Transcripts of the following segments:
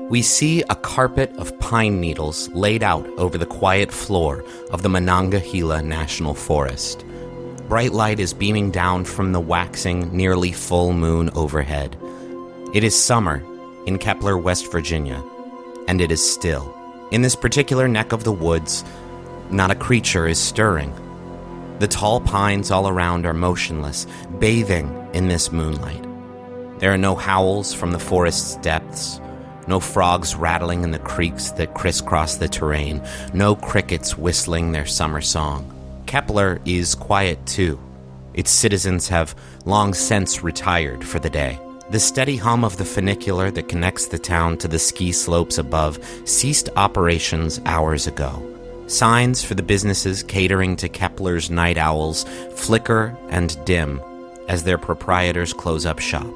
We see a carpet of pine needles laid out over the quiet floor of the Monongahela National Forest. Bright light is beaming down from the waxing, nearly full moon overhead. It is summer in Kepler, West Virginia, and it is still. In this particular neck of the woods, not a creature is stirring. The tall pines all around are motionless, bathing in this moonlight. There are no howls from the forest's depths, no frogs rattling in the creeks that crisscross the terrain, no crickets whistling their summer song. Kepler is quiet too. Its citizens have long since retired for the day. The steady hum of the funicular that connects the town to the ski slopes above ceased operations hours ago. Signs for the businesses catering to Kepler's night owls flicker and dim as their proprietors close up shop.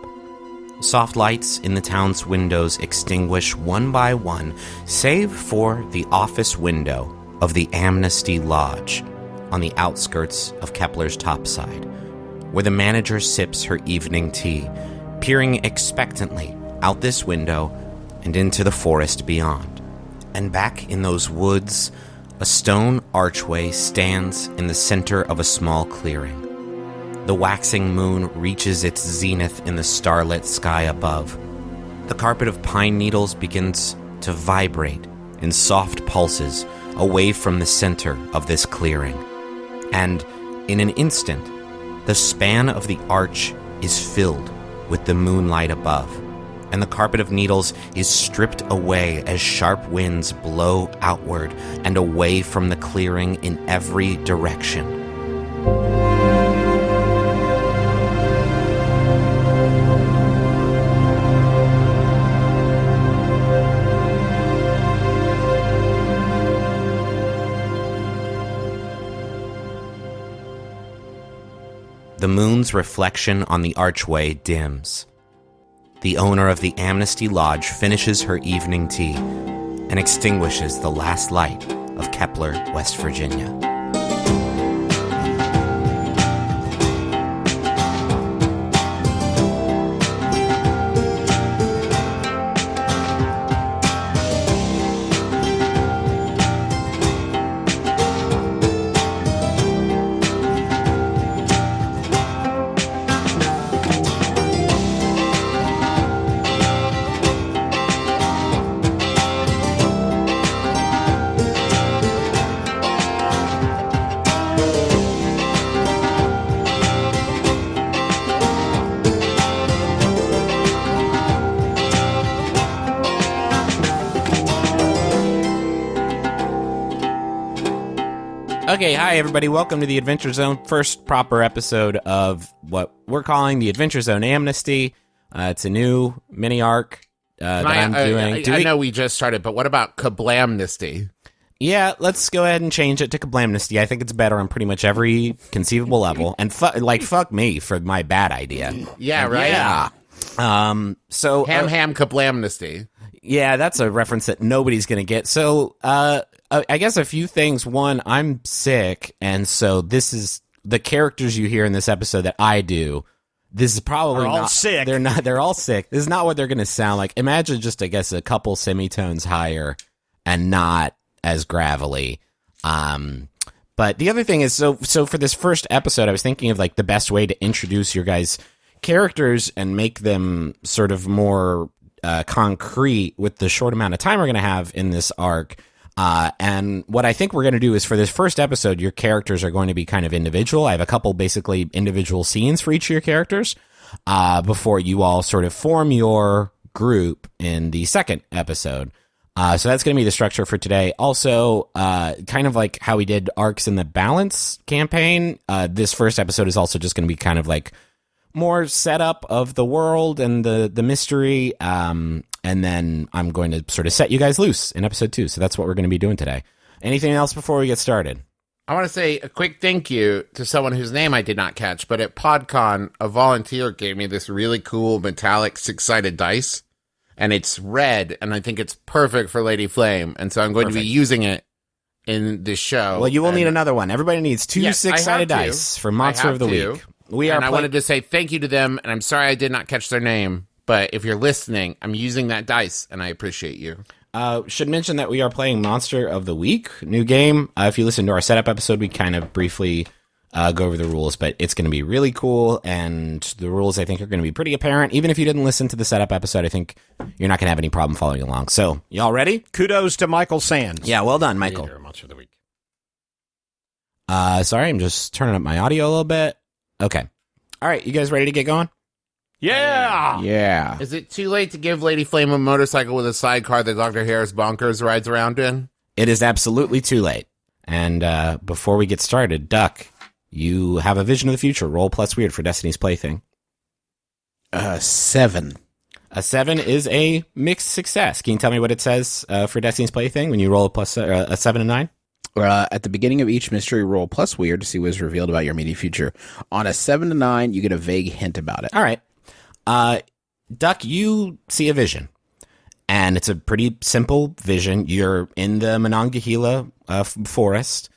Soft lights in the town's windows extinguish one by one, save for the office window of the Amnesty Lodge on the outskirts of Kepler's topside, where the manager sips her evening tea, peering expectantly out this window and into the forest beyond. And back in those woods, a stone archway stands in the center of a small clearing. The waxing moon reaches its zenith in the starlit sky above. The carpet of pine needles begins to vibrate in soft pulses away from the center of this clearing. And in an instant, the span of the arch is filled with the moonlight above, and the carpet of needles is stripped away as sharp winds blow outward and away from the clearing in every direction. The moon's reflection on the archway dims. The owner of the Amnesty Lodge finishes her evening tea and extinguishes the last light of Kepler, West Virginia. Okay, hi everybody, welcome to the Adventure Zone, first proper episode of what we're calling the Adventure Zone Amnesty. It's a new mini arc that I'm doing. I know we just started, but what about Kablamnesty? Yeah, let's go ahead and change it to Kablamnesty. I think it's better on pretty much every conceivable level. And fuck me for my bad idea. Yeah, right? Yeah. Ham Kablamnesty. Yeah, that's a reference that nobody's going to get. So, I guess a few things. One, I'm sick, and so this is the characters you hear in this episode that I do. This is probably all not sick. They're all sick. This is not what they're going to sound like. Imagine just, I guess, a couple semitones higher and not as gravelly. But the other thing is, so for this first episode, I was thinking of like the best way to introduce your guys' characters and make them sort of more concrete with the short amount of time we're going to have in this arc. And what I think we're going to do is for this first episode, your characters are going to be kind of individual. I have a couple basically individual scenes for each of your characters before you all sort of form your group in the second episode. So that's going to be the structure for today. Also, kind of like how we did arcs in the Balance campaign, this first episode is also just going to be kind of like more setup of the world and the mystery. And then I'm going to sort of set you guys loose in episode 2. So that's what we're going to be doing today. Anything else before we get started? I want to say a quick thank you to someone whose name I did not catch, but at PodCon, a volunteer gave me this really cool metallic six-sided dice, and it's red, and I think it's perfect for Lady Flame, and so I'm going to be using it in this show. Well, you will need another one. Everybody needs two six-sided dice for Monster of the Week. I wanted to say thank you to them, and I'm sorry I did not catch their name, But if you're listening, I'm using that dice, and I appreciate you. Should mention that we are playing Monster of the Week, new game. If you listen to our setup episode, we kind of briefly go over the rules, but it's going to be really cool, and the rules, I think, are going to be pretty apparent. Even if you didn't listen to the setup episode, I think you're not going to have any problem following along. So, y'all ready? Kudos to Michael Sands. Yeah, well done, Michael. Monster of the Week. Sorry, I'm just turning up my audio a little bit. Okay. All right, you guys ready to get going? Yeah. Yeah. Is it too late to give Lady Flame a motorcycle with a sidecar that Dr. Harris Bonkers rides around in? It is absolutely too late. And before we get started, Duck, you have a vision of the future. Roll plus weird for Destiny's Plaything. 7. A 7 is a mixed success. Can you tell me what it says for Destiny's Plaything when you roll a 7 and 9? At the beginning of each mystery, roll plus weird to see what is revealed about your immediate future. On a 7 to 9, you get a vague hint about it. All right. Duck, you see a vision. And it's a pretty simple vision. You're in the Monongahela forest.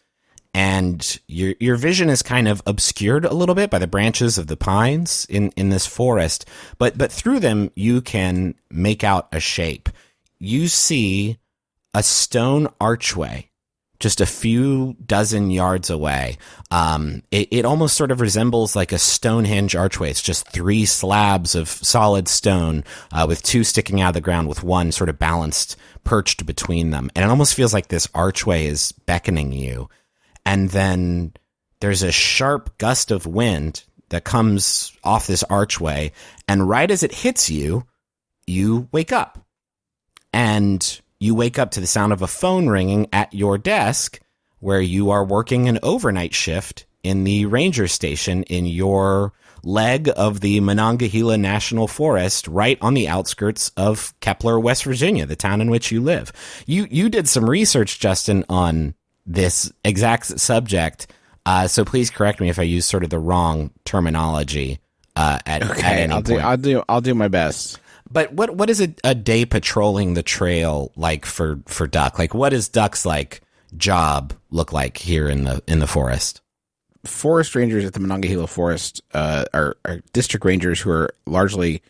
And your vision is kind of obscured a little bit by the branches of the pines in this forest. But through them, you can make out a shape. You see a stone archway just a few dozen yards away. It almost sort of resembles like a Stonehenge archway. It's just 3 slabs of solid stone with 2 sticking out of the ground with one sort of balanced, perched between them. And it almost feels like this archway is beckoning you. And then there's a sharp gust of wind that comes off this archway. And right as it hits you, you wake up. And you wake up to the sound of a phone ringing at your desk where you are working an overnight shift in the ranger station in your leg of the Monongahela National Forest right on the outskirts of Kepler, West Virginia, the town in which you live. You did some research, Justin, on this exact subject, so please correct me if I use sort of the wrong terminology at any point. I'll do my best. But what is a day patrolling the trail like for Duck? Like, what does Duck's like job look like here in the forest? Forest rangers at the Monongahela Forest are district rangers who are largely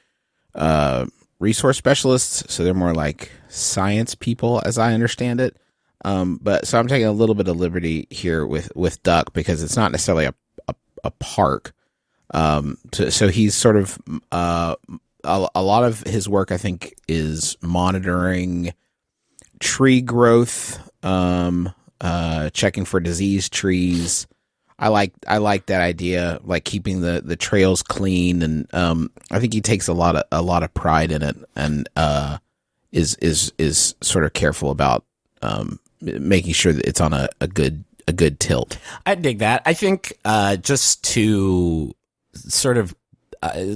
resource specialists, so they're more like science people, as I understand it. But so I'm taking a little bit of liberty here with Duck because it's not necessarily a park. So he's sort of a lot of his work, I think, is monitoring tree growth, checking for diseased trees. I like that idea, like keeping the trails clean, and I think he takes a lot of pride in it, and is sort of careful about making sure that it's on a good tilt. I dig that. I think just to sort of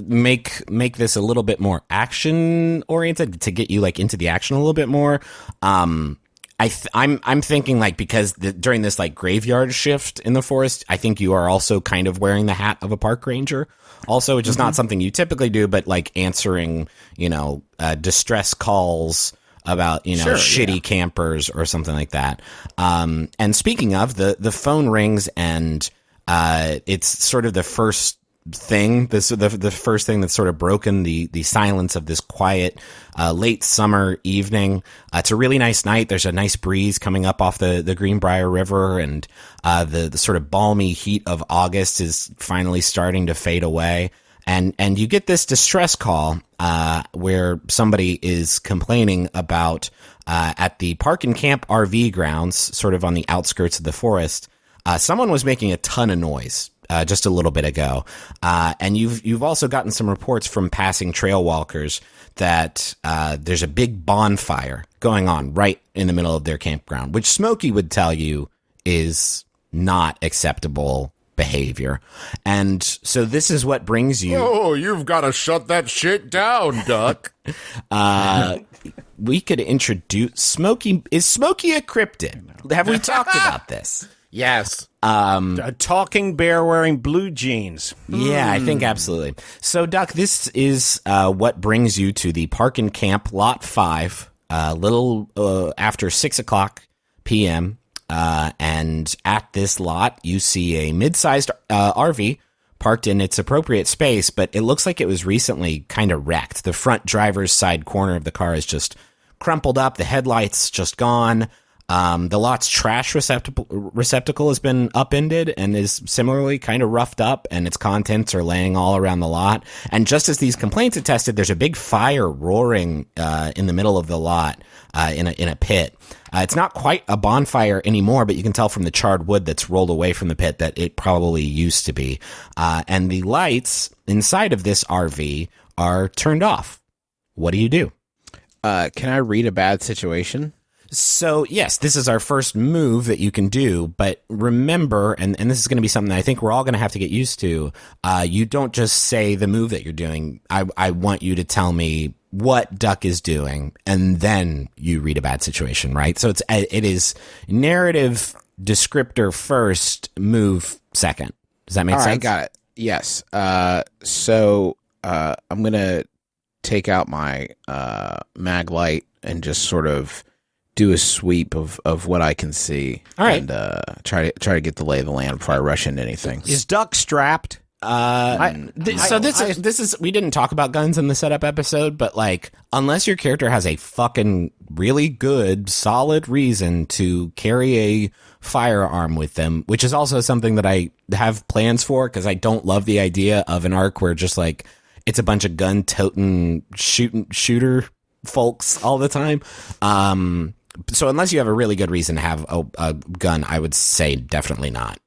make this a little bit more action oriented to get you like into the action a little bit more. I'm thinking like because during this like graveyard shift in the forest, I think you are also kind of wearing the hat of a park ranger. Also, which is not something you typically do, but like answering distress calls about shitty campers or something like that. And speaking of the phone rings and it's sort of the first thing, the first thing that's sort of broken the silence of this quiet late summer evening. It's a really nice night. There's a nice breeze coming up off the Greenbrier River, and the sort of balmy heat of August is finally starting to fade away. And you get this distress call where somebody is complaining about at the Park and Camp RV grounds, sort of on the outskirts of the forest. Someone was making a ton of noise just a little bit ago, and you've also gotten some reports from passing trail walkers that there's a big bonfire going on right in the middle of their campground, which Smokey would tell you is not acceptable behavior. And so this is what brings you. Oh, you've got to shut that shit down, Duck. We could introduce Smokey. Is Smokey a cryptid? Have we talked about this? Yes. A talking bear wearing blue jeans. Yeah, I think absolutely. So, Duck, this is what brings you to the Park and Camp Lot 5, little after 6 o'clock p.m., and at this lot, you see a mid-sized RV parked in its appropriate space, but it looks like it was recently kind of wrecked. The front driver's side corner of the car is just crumpled up. The headlight's just gone. The lot's trash receptacle has been upended and is similarly kind of roughed up, and its contents are laying all around the lot. And just as these complaints attested, there's a big fire roaring in the middle of the lot in a pit. It's not quite a bonfire anymore, but you can tell from the charred wood that's rolled away from the pit that it probably used to be. And the lights inside of this RV are turned off. What do you do? Can I read a bad situation? So, yes, this is our first move that you can do, but remember, and this is going to be something that I think we're all going to have to get used to, you don't just say the move that you're doing. I want you to tell me what Duck is doing, and then you read a bad situation, right? So it is narrative descriptor first, move second. Does that make sense? All right, got it. Yes. So I'm going to take out my mag light and just sort of do a sweep of what I can see. All right. And try to get the lay of the land before I rush into anything. Is Duck strapped? This is we didn't talk about guns in the setup episode, but like unless your character has a fucking really good solid reason to carry a firearm with them, which is also something that I have plans for, because I don't love the idea of an arc where just like it's a bunch of gun toting shooter folks all the time. So unless you have a really good reason to have a gun, I would say definitely not.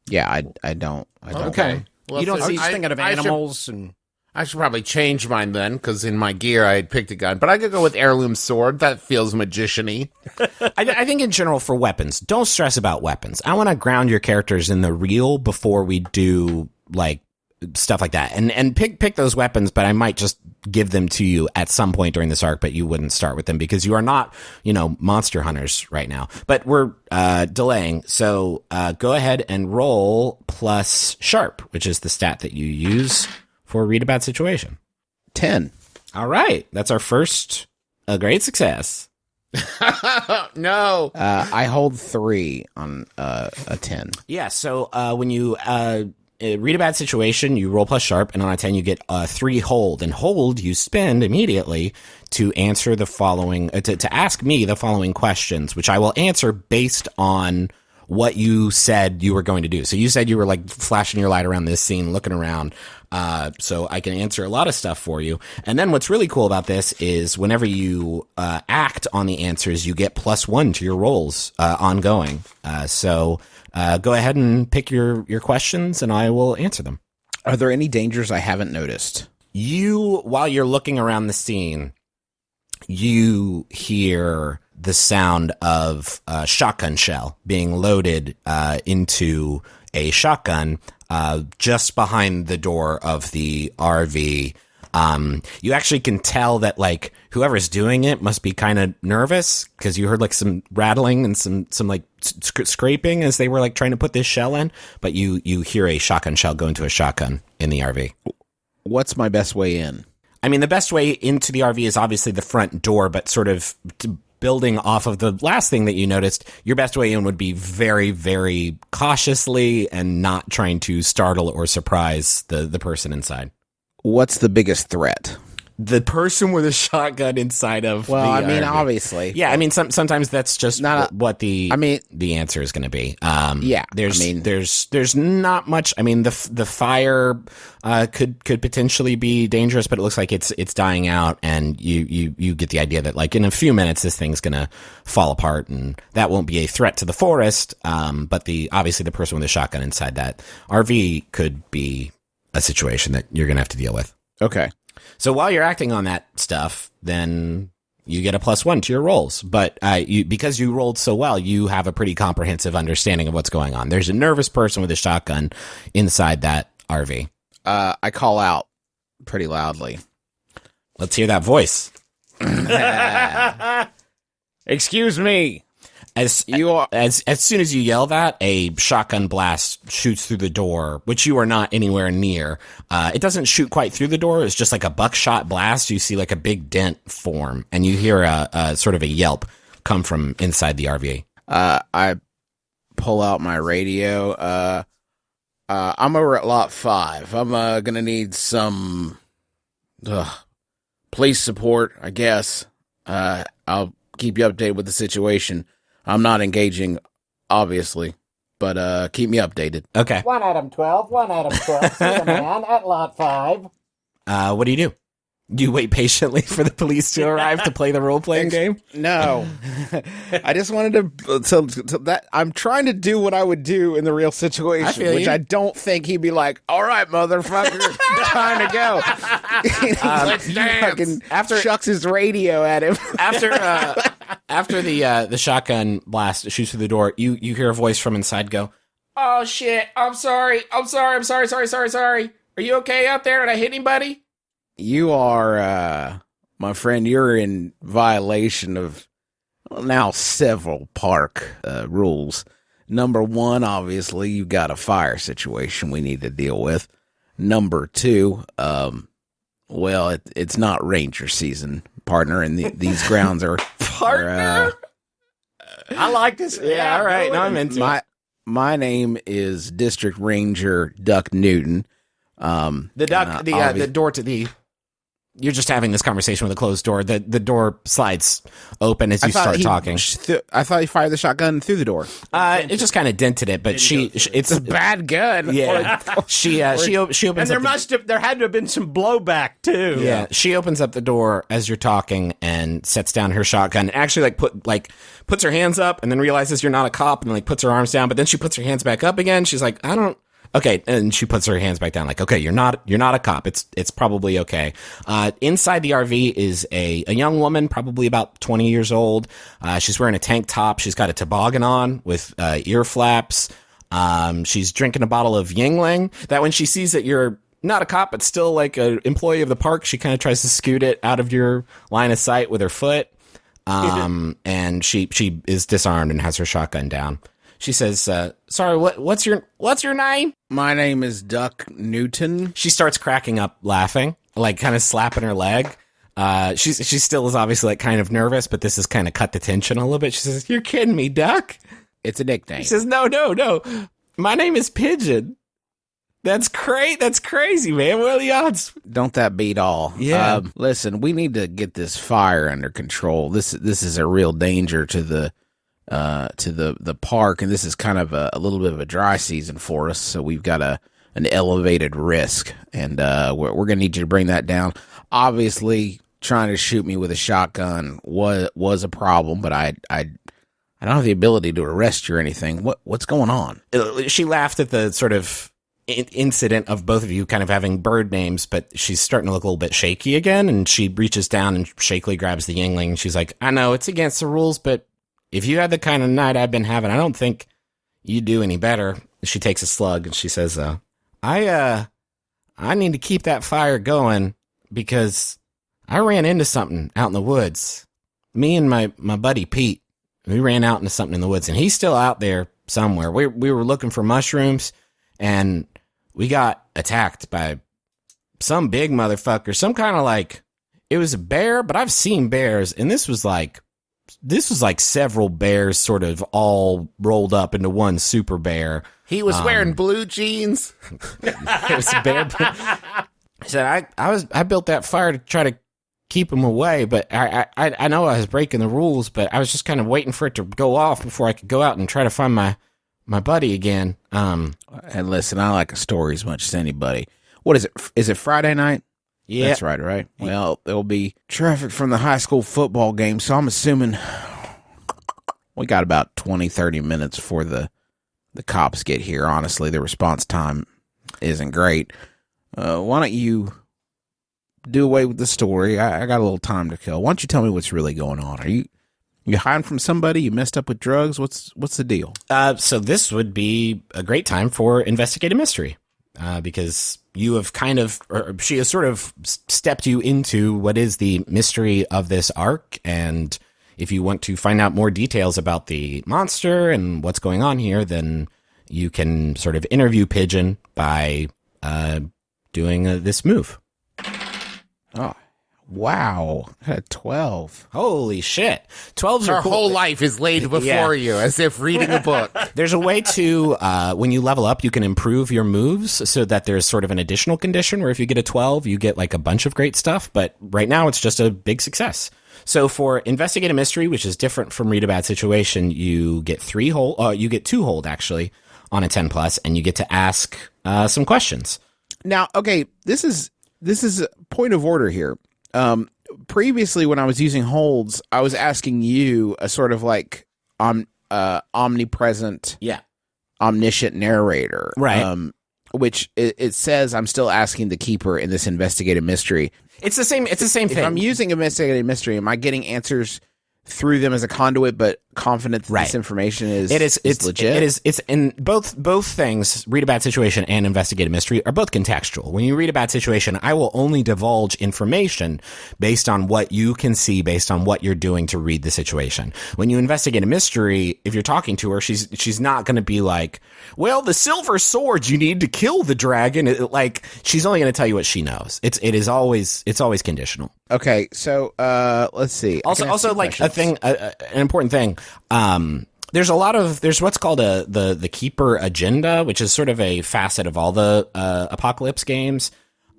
Yeah, I don't. Okay. Well, You don't so see thinking of animals and... I should probably change mine then, because in my gear I had picked a gun. But I could go with heirloom sword. That feels magician-y. I think in general for weapons, don't stress about weapons. I want to ground your characters in the real before we do like stuff like that, and pick those weapons, but I might just give them to you at some point during this arc, but you wouldn't start with them because you are not, monster hunters right now. But we're delaying, so go ahead and roll plus sharp, which is the stat that you use for read a bad situation. 10. All right, that's our first great success. No. I hold 3 on a 10. Yeah, so when you read a bad situation, you roll plus sharp, and on a 10 you get 3 hold. And hold you spend immediately to answer the following, to ask me the following questions, which I will answer based on what you said you were going to do. So you said you were like flashing your light around this scene, looking around. So I can answer a lot of stuff for you. And then what's really cool about this is whenever you act on the answers, you get +1 to your rolls ongoing. So go ahead and pick your questions, and I will answer them. Are there any dangers I haven't noticed? While you're looking around the scene, you hear the sound of a shotgun shell being loaded into a shotgun just behind the door of the RV. You actually can tell that like whoever's doing it must be kind of nervous because you heard like some rattling and some like scraping as they were like trying to put this shell in. But you hear a shotgun shell go into a shotgun in the RV. What's my best way in? I mean, the best way into the RV is obviously the front door, but sort of building off of the last thing that you noticed, your best way in would be very, very cautiously and not trying to startle or surprise the person inside. What's the biggest threat? The person with a shotgun inside of well, the I mean, RV. obviously. Yeah, I mean, sometimes that's just not what the answer is going to be. Yeah, there's not much. I mean, the fire could potentially be dangerous, but it looks like it's dying out, and you get the idea that like in a few minutes this thing's going to fall apart, and that won't be a threat to the forest. But obviously the person with a shotgun inside that RV could be a situation that you're going to have to deal with. Okay. So while you're acting on that stuff, then you get a +1 to your rolls. But because you rolled so well, you have a pretty comprehensive understanding of what's going on. There's a nervous person with a shotgun inside that RV. I call out pretty loudly. Let's hear that voice. Excuse me. As soon as you yell that, a shotgun blast shoots through the door, which you are not anywhere near. It doesn't shoot quite through the door. It's just like a buckshot blast. You see like a big dent form, and you hear a sort of a yelp come from inside the RV. I pull out my radio. I'm over at lot 5. I'm gonna need some police support, I guess. I'll keep you updated with the situation. I'm not engaging, obviously, but keep me updated. Okay. 1 Adam 12, 1 Adam 12, see the man at lot 5. What do you do? Do you wait patiently for the police to arrive to play the role-playing game? No, I just wanted to. So that I'm trying to do what I would do in the real situation, I feel which you. I don't think he'd be like, "All right, motherfucker, time to go." Let's He dance. fucking After- chucks his radio at him. After the shotgun blast shoots through the door, you hear a voice from inside go, "Oh shit! I'm sorry! Sorry! Are you okay out there? Did I hit anybody?" You are, my friend. You're in violation of now several park rules. Number 1, obviously, you got a fire situation we need to deal with. Number 2, well, it's not ranger season, partner, and these grounds are Partner? I like this. Yeah, all right. Now I'm into it. my name is District Ranger Duck Newton. The duck, the door to the. You're just having this conversation with a closed door. The door slides open as you start talking. I thought he fired the shotgun through the door. It just kind of dented it, but it's a Bad gun. Yeah, she opens. And there had to have been some blowback too. Yeah, she opens up the door as you're talking and sets down her shotgun. Actually, puts her hands up and then realizes you're not a cop and puts her arms down. But then she puts her hands back up again. She's like, I don't. Okay, and she puts her hands back down. Like, okay, you're not a cop. It's probably okay. Inside the RV is a young woman, probably about 20 years old. She's wearing a tank top. She's got a toboggan on with ear flaps. She's drinking a bottle of Yingling. That when she sees that you're not a cop, but still like an employee of the park, she kind of tries to scoot it out of your line of sight with her foot. And she is disarmed and has her shotgun down. She says, sorry, what's your name? My name is Duck Newton. She starts cracking up laughing, like kind of slapping her leg. She still is obviously like kind of nervous, but this has kind of cut the tension a little bit. She says, "You're kidding me, Duck?" It's a nickname. She says, No. My name is Pigeon. That's crazy, man. What are the odds? Don't that beat all? Yeah. Listen, we need to get this fire under control. This is a real danger to the park, and this is kind of a little bit of a dry season for us, so we've got an elevated risk, and we're gonna need you to bring that down. Obviously, trying to shoot me with a shotgun was a problem, but I don't have the ability to arrest you or anything. What's going on? She laughed at the sort of incident of both of you kind of having bird names, but she's starting to look a little bit shaky again, and she reaches down and shakily grabs the Yingling. She's like, I know it's against the rules, but if you had the kind of night I've been having, I don't think you'd do any better. She takes a slug and she says, I need to keep that fire going because I ran into something out in the woods. Me and my buddy Pete, we ran out into something in the woods, and he's still out there somewhere. We were looking for mushrooms, and we got attacked by some big motherfucker, some kind of like, it was a bear, but I've seen bears, and this was like several bears sort of all rolled up into one super bear. He was wearing blue jeans. It was a bear. He said, I built that fire to try to keep him away, but I know I was breaking the rules, but I was just kind of waiting for it to go off before I could go out and try to find my buddy again. And listen, I like a story as much as anybody. What is it? Is it Friday night? Yeah. That's right? Well, there'll be traffic from the high school football game, so I'm assuming we got about 20, 30 minutes before the cops get here. Honestly, the response time isn't great. Why don't you do away with the story? I got a little time to kill. Why don't you tell me what's really going on? Are you hiding from somebody? You messed up with drugs? What's the deal? So this would be a great time for investigative mystery, because you have kind of, or she has sort of stepped you into what is the mystery of this arc. And if you want to find out more details about the monster and what's going on here, then you can sort of interview Pigeon by doing this move. Oh, Wow. I had 12. Holy shit. 12s Her are cool. whole life is laid before you, as if reading a book. There's a way to, when you level up, you can improve your moves so that there's sort of an additional condition where if you get a 12, you get like a bunch of great stuff. But right now, it's just a big success. So for Investigate a Mystery, which is different from Read a Bad Situation, you get 2 hold actually on a 10 plus, and you get to ask some questions. Now, okay, this is a point of order here. Previously, when I was using holds, I was asking you a sort of like omnipresent, omniscient narrator, Right. Which it says I'm still asking the keeper in this investigative mystery. It's the same thing. If I'm using investigative mystery, am I getting answers through them as a conduit, but confident that this information is legit? It's in both things. Read a Bad Situation and Investigate a Mystery are both contextual. When you read a bad situation, I will only divulge information based on what you can see, based on what you're doing to read the situation. When you investigate a mystery, if you're talking to her, she's not going to be like, well, the silver sword, you need to kill the dragon. She's only going to tell you what she knows. It's always conditional. Okay, so let's see. Also, like a thing, an important thing. There's what's called the keeper agenda, which is sort of a facet of all the apocalypse games.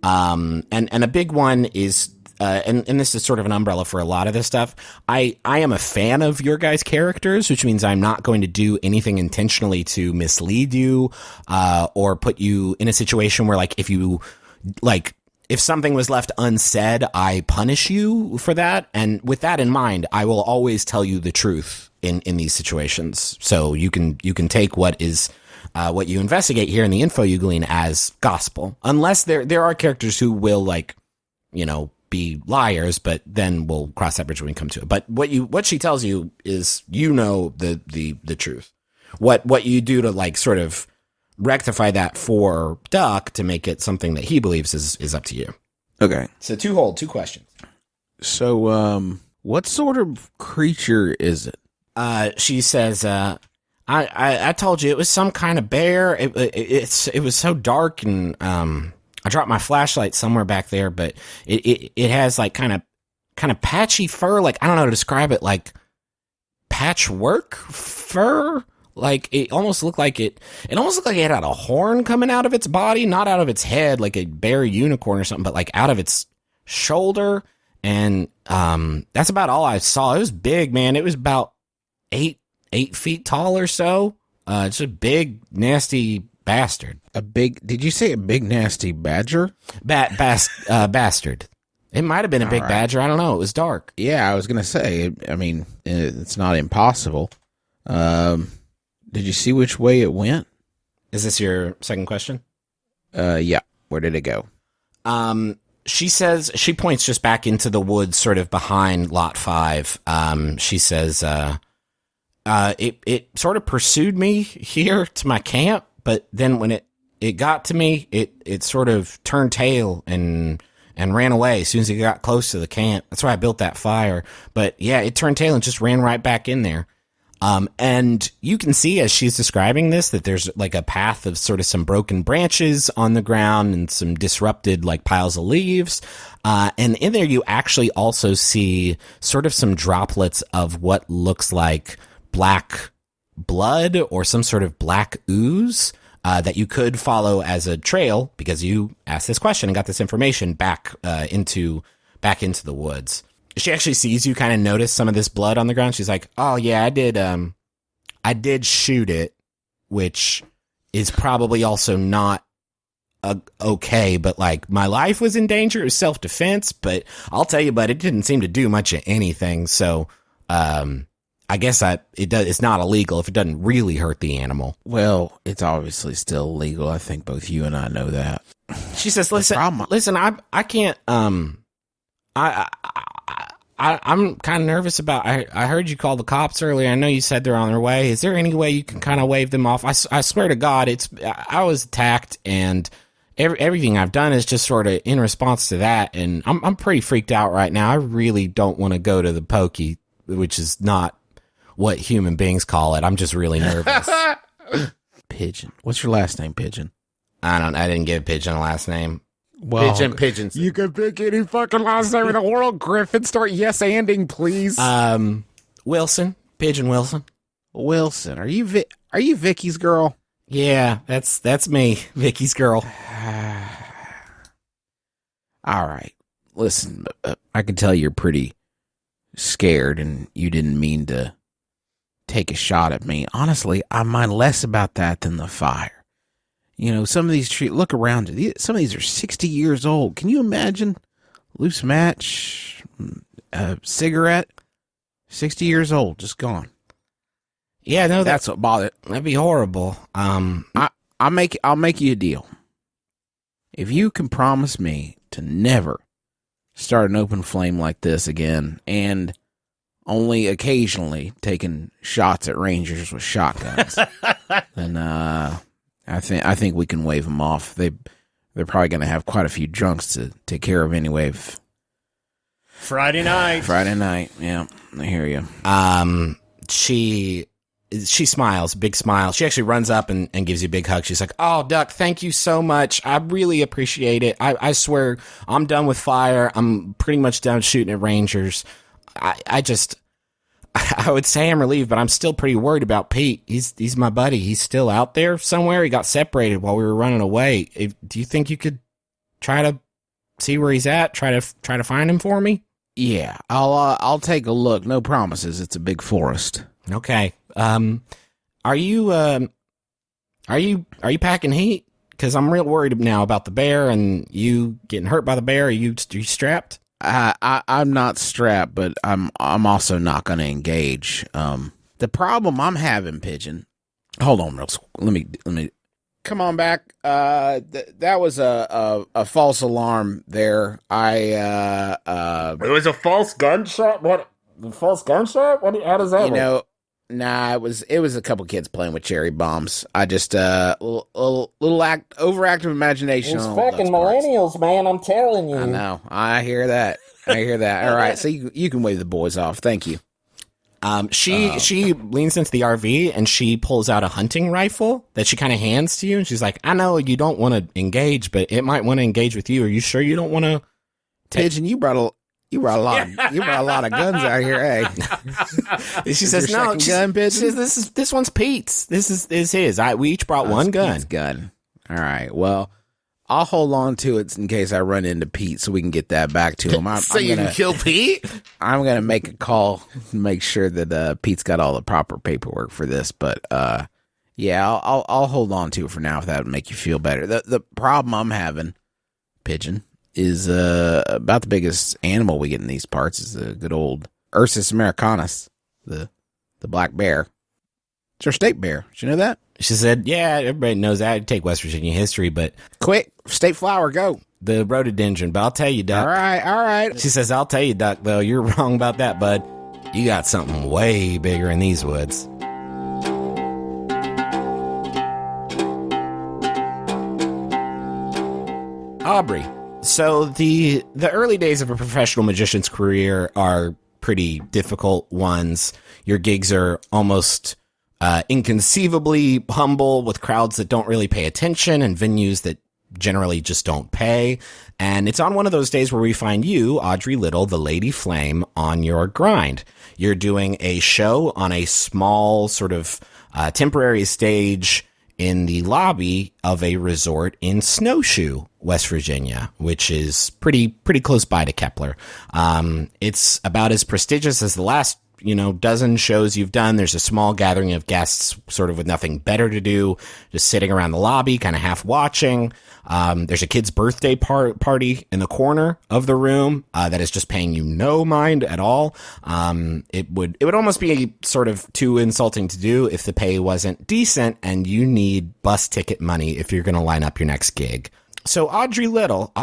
And a big one is, and this is sort of an umbrella for a lot of this stuff. I am a fan of your guys' characters, which means I'm not going to do anything intentionally to mislead you, or put you in a situation where if something was left unsaid, I punish you for that. And with that in mind, I will always tell you the truth in these situations. So you can take what is what you investigate here in the info you glean as gospel, unless there are characters who will be liars, but then we'll cross that bridge when we come to it. But what she tells you is the truth. What you do to sort of rectify that for Duck to make it something that he believes is up to you. Okay. So 2 hold, 2 questions. So, what sort of creature is it? She says, I told you it was some kind of bear. It was so dark, and I dropped my flashlight somewhere back there, but it has like kind of patchy fur. Like, I don't know how to describe it. Like patchwork fur. Like it almost looked like it had a horn coming out of its body, not out of its head, like a bear unicorn or something, but like out of its shoulder. And that's about all I saw. It was big, man. It was about 8 feet tall or so. It's a big, nasty bastard. Did you say a big, nasty badger? Bastard. It might have been a big badger. I don't know. It was dark. Yeah, I was going to say, I mean, it's not impossible. Did you see which way it went? Is this your second question? Yeah. Where did it go? She says, she points just back into the woods sort of behind lot 5. She says, it sort of pursued me here to my camp, but then when it got to me, it sort of turned tail and ran away as soon as it got close to the camp. That's why I built that fire. But yeah, it turned tail and just ran right back in there. And you can see as she's describing this that there's like a path of sort of some broken branches on the ground and some disrupted like piles of leaves. And in there you actually also see sort of some droplets of what looks like black blood or some sort of black ooze, that you could follow as a trail because you asked this question and got this information back into the woods. She actually sees you kind of notice some of this blood on the ground. She's like, oh yeah, I did shoot it, which is probably also not okay, but like my life was in danger. It was self-defense, but I'll tell you, but it didn't seem to do much of anything. So, I guess it's not illegal if it doesn't really hurt the animal. Well, it's obviously still illegal. I think both you and I know that. She says, listen, I can't, I'm kind of nervous about. I heard you call the cops earlier. I know you said they're on their way. Is there any way you can kind of wave them off? I swear to God, I was attacked, and everything I've done is just sort of in response to that. And I'm pretty freaked out right now. I really don't want to go to the pokey, which is not what human beings call it. I'm just really nervous. Pigeon. What's your last name, Pigeon? I didn't give Pigeon a last name. Well, Pigeon. you can pick any fucking last name in the world, Griffin. Start yes-anding, please. Wilson. Pigeon Wilson. Wilson, are you Vicky's girl? Yeah, that's me, Vicky's girl. All right. Listen, I can tell you're pretty scared and you didn't mean to take a shot at me. Honestly, I mind less about that than the fire. You know, some of these trees, look around you. Some of these are 60 years old. Can you imagine? Loose match, cigarette, 60 years old, just gone. Yeah, no, That's what bothered. that'd be horrible. I'll make you a deal. If you can promise me to never start an open flame like this again, and only occasionally taking shots at rangers with shotguns, then I think we can wave them off. They're probably going to have quite a few drunks to take care of anyway. Friday night. Yeah, I hear you. She smiles, big smile. She actually runs up and gives you a big hug. She's like, "Oh, Duck, thank you so much. I really appreciate it. I swear I'm done with fire. I'm pretty much done shooting at rangers. I would say I'm relieved, but I'm still pretty worried about Pete. He's my buddy. He's still out there somewhere. He got separated while we were running away. Do you think you could try to see where he's at? Try to find him for me?" Yeah, I'll take a look. No promises. It's a big forest. Okay. Are you packing heat? Because I'm real worried now about the bear and you getting hurt by the bear. Are you strapped? I'm not strapped, but I'm also not going to engage. The problem I'm having, Pigeon. Hold on, let me. Come on back. That was a false alarm there. It was a false gunshot. What? False gunshot? How does that work? You know, nah, it was a couple kids playing with cherry bombs. I just little overactive imagination. It's on fucking those parts. millennials, man. I'm telling you. I know. I hear that. All right, so you can wave the boys off. Thank you. She leans into the RV and she pulls out a hunting rifle that she kind of hands to you. And she's like, "I know you don't want to engage, but it might want to engage with you. Are you sure you don't want to?" Pigeon, you brought a lot of guns out here, eh? She says, "No, gun, Pigeon? she says, this one's Pete's. This is his. We each brought one gun." Pete's gun. All right. Well, I'll hold on to it in case I run into Pete, so we can get that back to him. You can kill Pete? I'm gonna make a call to make sure that Pete's got all the proper paperwork for this. But yeah, I'll hold on to it for now if that would make you feel better. The problem I'm having, Pigeon, is about the biggest animal we get in these parts is the good old Ursus americanus, the black bear. It's our state bear. Did you know that? She said, "Yeah, everybody knows that. I'd take West Virginia history, but Quick, state flower, go. the rhododendron. But I'll tell you, Duck." All right. She says, "I'll tell you, Duck, though, you're wrong about that, bud. You got something way bigger in these woods." Aubrey, so the early days of a professional magician's career are pretty difficult ones. Your gigs are almost inconceivably humble, with crowds that don't really pay attention and venues that generally just don't pay. And it's on one of those days where we find you, Aubrey Little, the Lady Flame, on your grind. You're doing a show on a small sort of temporary stage in the lobby of a resort in Snowshoe, West Virginia, which is pretty close by to Kepler. It's about as prestigious as the last dozen shows you've done. There's a small gathering of guests sort of with nothing better to do, just sitting around the lobby, kind of half watching. There's a kid's birthday party in the corner of the room that is just paying you no mind at all. It would almost be sort of too insulting to do if the pay wasn't decent, and you need bus ticket money if you're going to line up your next gig. So Aubrey Little,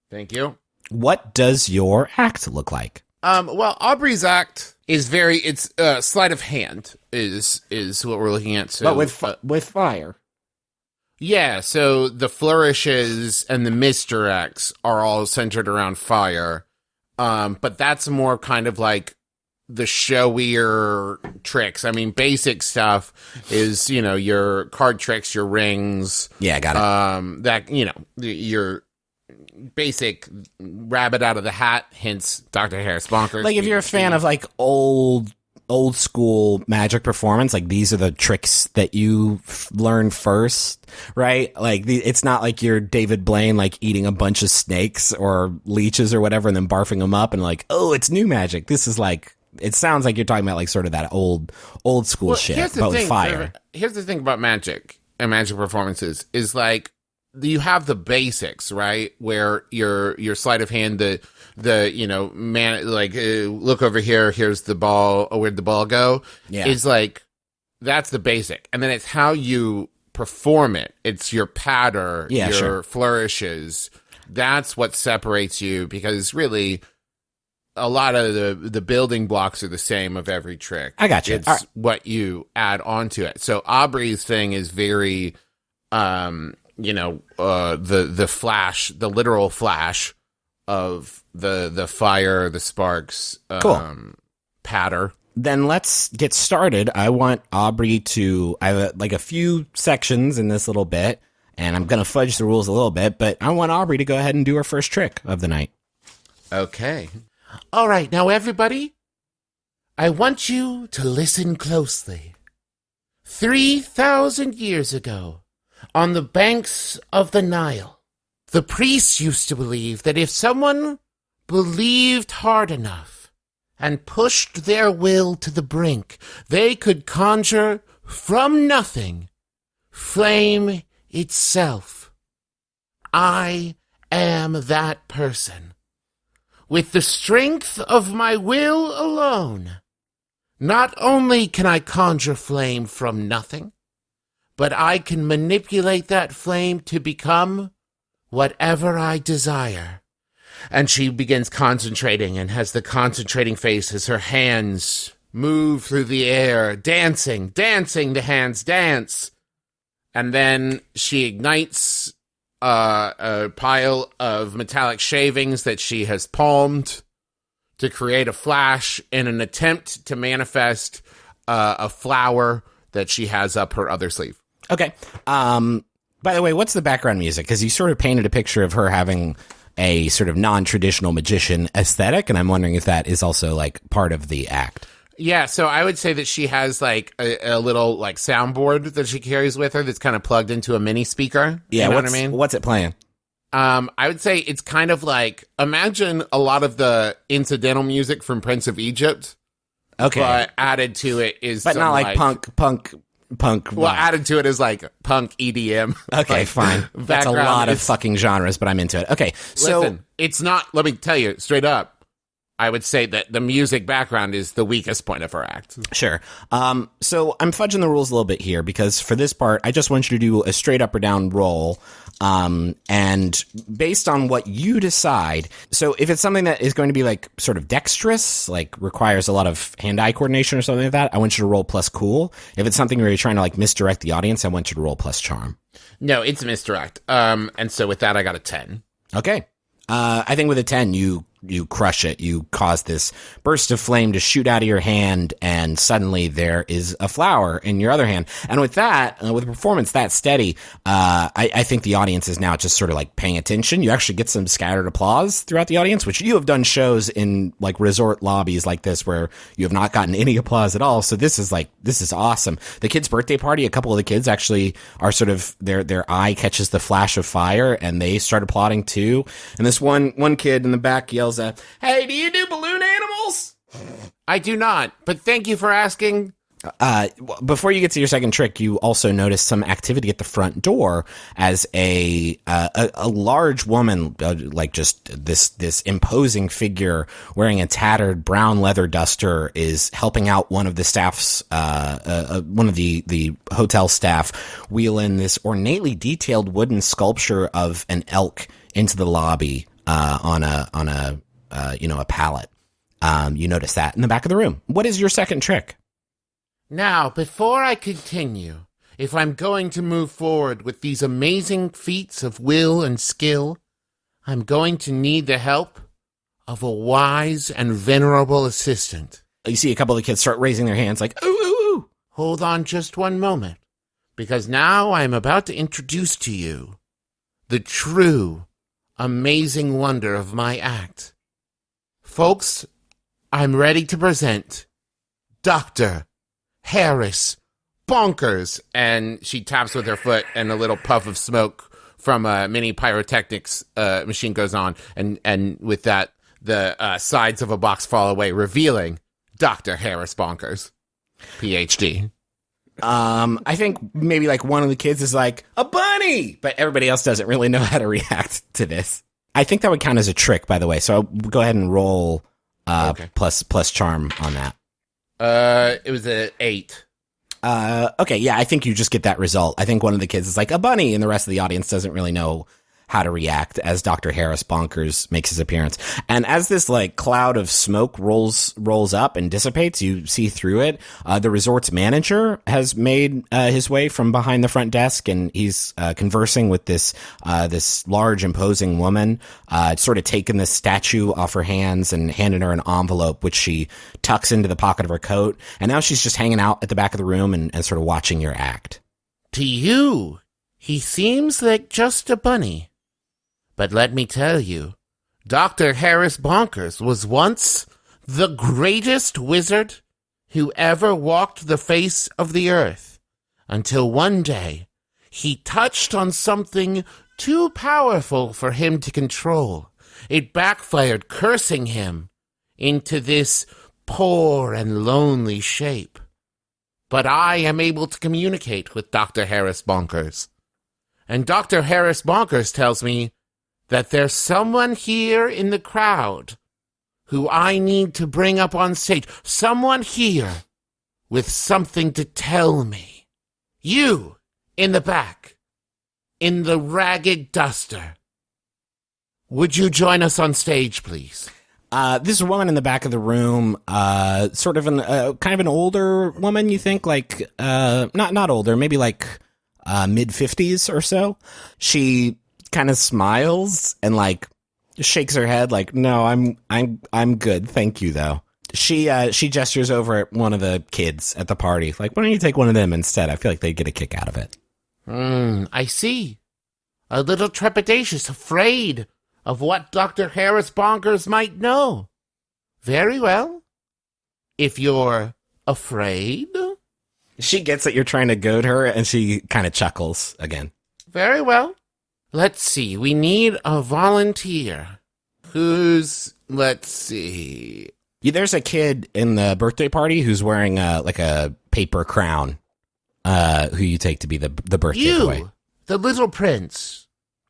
Thank you. what does your act look like? Well, Aubrey's act is it's sleight of hand is what we're looking at. So, But with fire. yeah, so the flourishes and the misdirects are all centered around fire. But that's more kind of like the showier tricks. I mean, basic stuff is, your card tricks, your rings. Yeah, got it. That, your basic rabbit out of the hat, hence Dr. Harris Bonkers. Like if you're a fan of like old school magic performance, like these are the tricks that you learn first, right? Like it's not like you're David Blaine like eating a bunch of snakes or leeches or whatever and then barfing them up and like, oh, it's new magic. This is like, it sounds like you're talking about like sort of that old school shit, but with fire. Here's the thing about magic and magic performances is like you have the basics, right? Where your sleight of hand, the you know, man, like look over here, here's the ball, or where'd the ball go? Yeah. Is like that's the basic, and then it's how you perform it. It's your patter, your flourishes. That's what separates you, because really, a lot of the building blocks are the same of every trick. I got you. It's what you add onto it. So Aubrey's thing is very, the flash, the literal flash of the fire, the sparks, patter. Then let's get started. I want Aubrey to, I have like a few sections in this little bit, and I'm going to fudge the rules a little bit, but I want Aubrey to go ahead and do her first trick of the night. Okay. All right, now everybody, I want you to listen closely. 3,000 years ago, on the banks of the Nile, the priests used to believe that if someone believed hard enough and pushed their will to the brink, they could conjure from nothing flame itself. I am that person. With the strength of my will alone, not only can I conjure flame from nothing, but I can manipulate that flame to become whatever I desire. And she begins concentrating and has the concentrating face as her hands move through the air, dancing, the hands dance. And then she ignites a pile of metallic shavings that she has palmed to create a flash in an attempt to manifest a flower that she has up her other sleeve. Okay. By the way, what's the background music? Because you sort of painted a picture of her having a sort of non-traditional magician aesthetic, and I'm wondering if that is also like part of the act. Yeah, so I would say that she has like a little like soundboard that she carries with her that's kind of plugged into a mini speaker. Yeah, you know what I mean? What's it playing? I would say it's kind of like, imagine a lot of the incidental music from Prince of Egypt. Okay. But added to it is But not like punk. Well, added to it is like punk EDM. Okay, like, fine. That's a lot of fucking genres, but I'm into it. Okay, so listen, it's not, let me tell you straight up, I would say that the music background is the weakest point of her act. Sure. So I'm fudging the rules a little bit here because for this part, I just want you to do a straight up or down roll. And based on what you decide, so if it's something that is going to be like sort of dexterous, like requires a lot of hand-eye coordination or something like that, I want you to roll plus cool. If it's something where you're trying to like misdirect the audience, I want you to roll plus charm. No, it's misdirect. And so with that, I got a 10. Okay. I think with a 10, you crush it. You cause this burst of flame to shoot out of your hand, and suddenly there is a flower in your other hand. And with that, with a performance that steady, I think the audience is now just sort of like paying attention. You actually get some scattered applause throughout the audience, which you have done shows in like resort lobbies like this where you have not gotten any applause at all. So this is awesome. The kid's birthday party, a couple of the kids actually are sort of, their eye catches the flash of fire and they start applauding too. And this one kid in the back yells at, "Hey, do you do balloon animals?" I do not, but thank you for asking. Before you get to your second trick, you also notice some activity at the front door as a large woman, like just this imposing figure wearing a tattered brown leather duster, is helping out one of the staff's, one of the hotel staff wheel in this ornately detailed wooden sculpture of an elk into the lobby, on a pallet. You notice that in the back of the room. What is your second trick? Now, before I continue, if I'm going to move forward with these amazing feats of will and skill, I'm going to need the help of a wise and venerable assistant. You see a couple of the kids start raising their hands like, ooh, ooh, ooh. Hold on just one moment, because now I'm about to introduce to you the true, amazing wonder of my act. Folks, I'm ready to present Dr. Harris Bonkers. And she taps with her foot, and a little puff of smoke from a mini pyrotechnics machine goes on. And with that, the sides of a box fall away, revealing Dr. Harris Bonkers, PhD. I think maybe like one of the kids is like, a bunny! But everybody else doesn't really know how to react to this. I think that would count as a trick, by the way. So I'll go ahead and roll plus charm on that. It was an 8. Okay, yeah, I think you just get that result. I think one of the kids is like, a bunny, and the rest of the audience doesn't really know how to react as Dr. Harris Bonkers makes his appearance. And as this like cloud of smoke rolls up and dissipates, you see through it, the resort's manager has made his way from behind the front desk, and he's conversing with this large imposing woman, sort of taking this statue off her hands and handing her an envelope, which she tucks into the pocket of her coat. And now she's just hanging out at the back of the room and sort of watching your act. To you, he seems like just a bunny. But let me tell you, Dr. Harris Bonkers was once the greatest wizard who ever walked the face of the earth, until one day he touched on something too powerful for him to control. It backfired, cursing him into this poor and lonely shape. But I am able to communicate with Dr. Harris Bonkers. And Dr. Harris Bonkers tells me that there's someone here in the crowd who I need to bring up on stage. Someone here with something to tell me. You, in the back, in the ragged duster. Would you join us on stage, please? This woman in the back of the room, sort of kind of an older woman, you think, like, not older, maybe like, mid-50s or so. She kind of smiles and like shakes her head like, no, I'm good, thank you though. She gestures over at one of the kids at the party like, why don't you take one of them instead? I feel like they'd get a kick out of it. I see. A little trepidatious, afraid of what Dr. Harris Bonkers might know. Very well. If you're afraid. She gets that you're trying to goad her, and she kind of chuckles again. Very well. Let's see. We need a volunteer. Let's see. Yeah, there's a kid in the birthday party who's wearing like a paper crown, who you take to be the birthday boy. You, the little prince.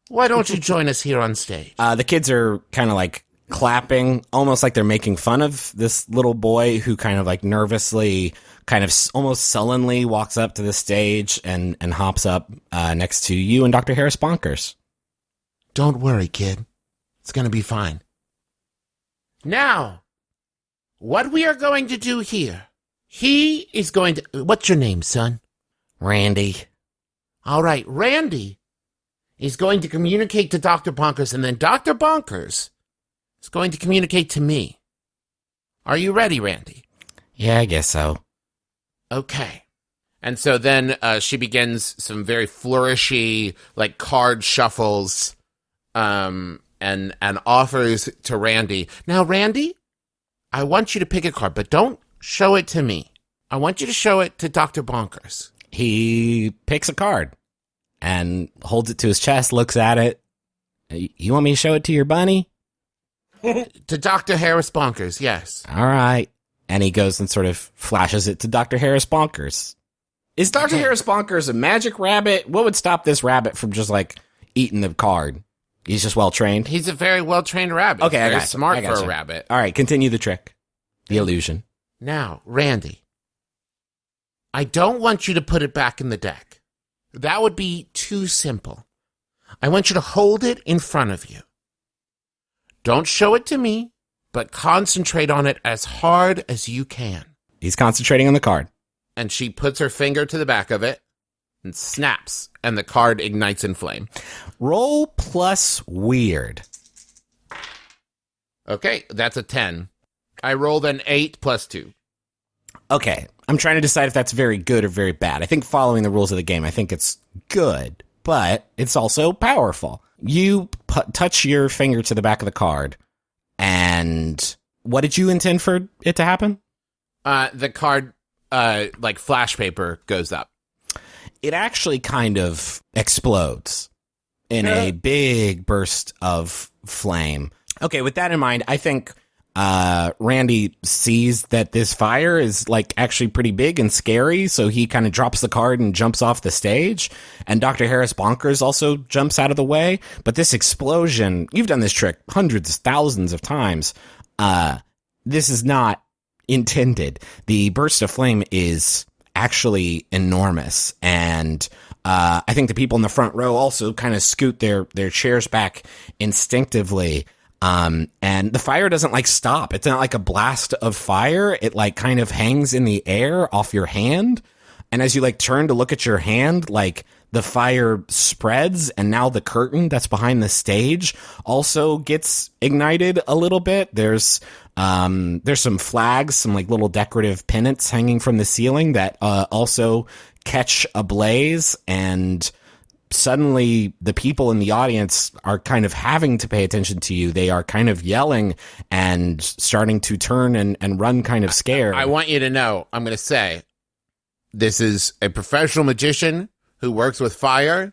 Why don't you join us here on stage? The kids are kind of like clapping, almost like they're making fun of this little boy who kind of like nervously, kind of almost sullenly walks up to the stage and hops up next to you and Dr. Harris Bonkers. Don't worry, kid. It's going to be fine. Now, what we are going to do here, he is going to... What's your name, son? Randy. All right, Randy is going to communicate to Dr. Bonkers, and then Dr. Bonkers is going to communicate to me. Are you ready, Randy? Yeah, I guess so. Okay. And so then she begins some very flourishy, like, card shuffles, and offers to Randy. Now, Randy, I want you to pick a card, but don't show it to me. I want you to show it to Dr. Bonkers. He picks a card and holds it to his chest, looks at it. You want me to show it to your bunny? To Dr. Harris Bonkers, yes. All right. And he goes and sort of flashes it to Dr. Harris Bonkers. Is Dr. Harris Bonkers a magic rabbit? What would stop this rabbit from just, like, eating the card? He's just well-trained? He's a very well-trained rabbit. Okay, very I got smart you. I got for you. a rabbit. All right, continue the trick. The illusion. Now, Randy, I don't want you to put it back in the deck. That would be too simple. I want you to hold it in front of you. Don't show it to me, but concentrate on it as hard as you can. He's concentrating on the card. And she puts her finger to the back of it and snaps, and the card ignites in flame. Roll plus weird. Okay, that's a 10. I rolled an 8 plus 2. Okay, I'm trying to decide if that's very good or very bad. I think following the rules of the game, I think it's good. but it's also powerful. You touch your finger to the back of the card, and what did you intend for it to happen? The card, like flash paper, goes up. It actually kind of explodes in a big burst of flame. Okay, with that in mind, I think Randy sees that this fire is like actually pretty big and scary, so he kind of drops the card and jumps off the stage. And Dr. Harris Bonkers also jumps out of the way. But this explosion, you've done this trick hundreds, thousands of times. This is not intended. The burst of flame is actually enormous, and I think the people in the front row also kind of scoot their chairs back instinctively. And the fire doesn't like stop. It's not like a blast of fire. It like kind of hangs in the air off your hand. And as you like turn to look at your hand, like the fire spreads, and now the curtain that's behind the stage also gets ignited a little bit. There's some flags, some like little decorative pennants hanging from the ceiling that also catch ablaze, and suddenly the people in the audience are kind of having to pay attention to you. They are kind of yelling and starting to turn and run kind of scared. I want you to know, I'm going to say, this is a professional magician who works with fire.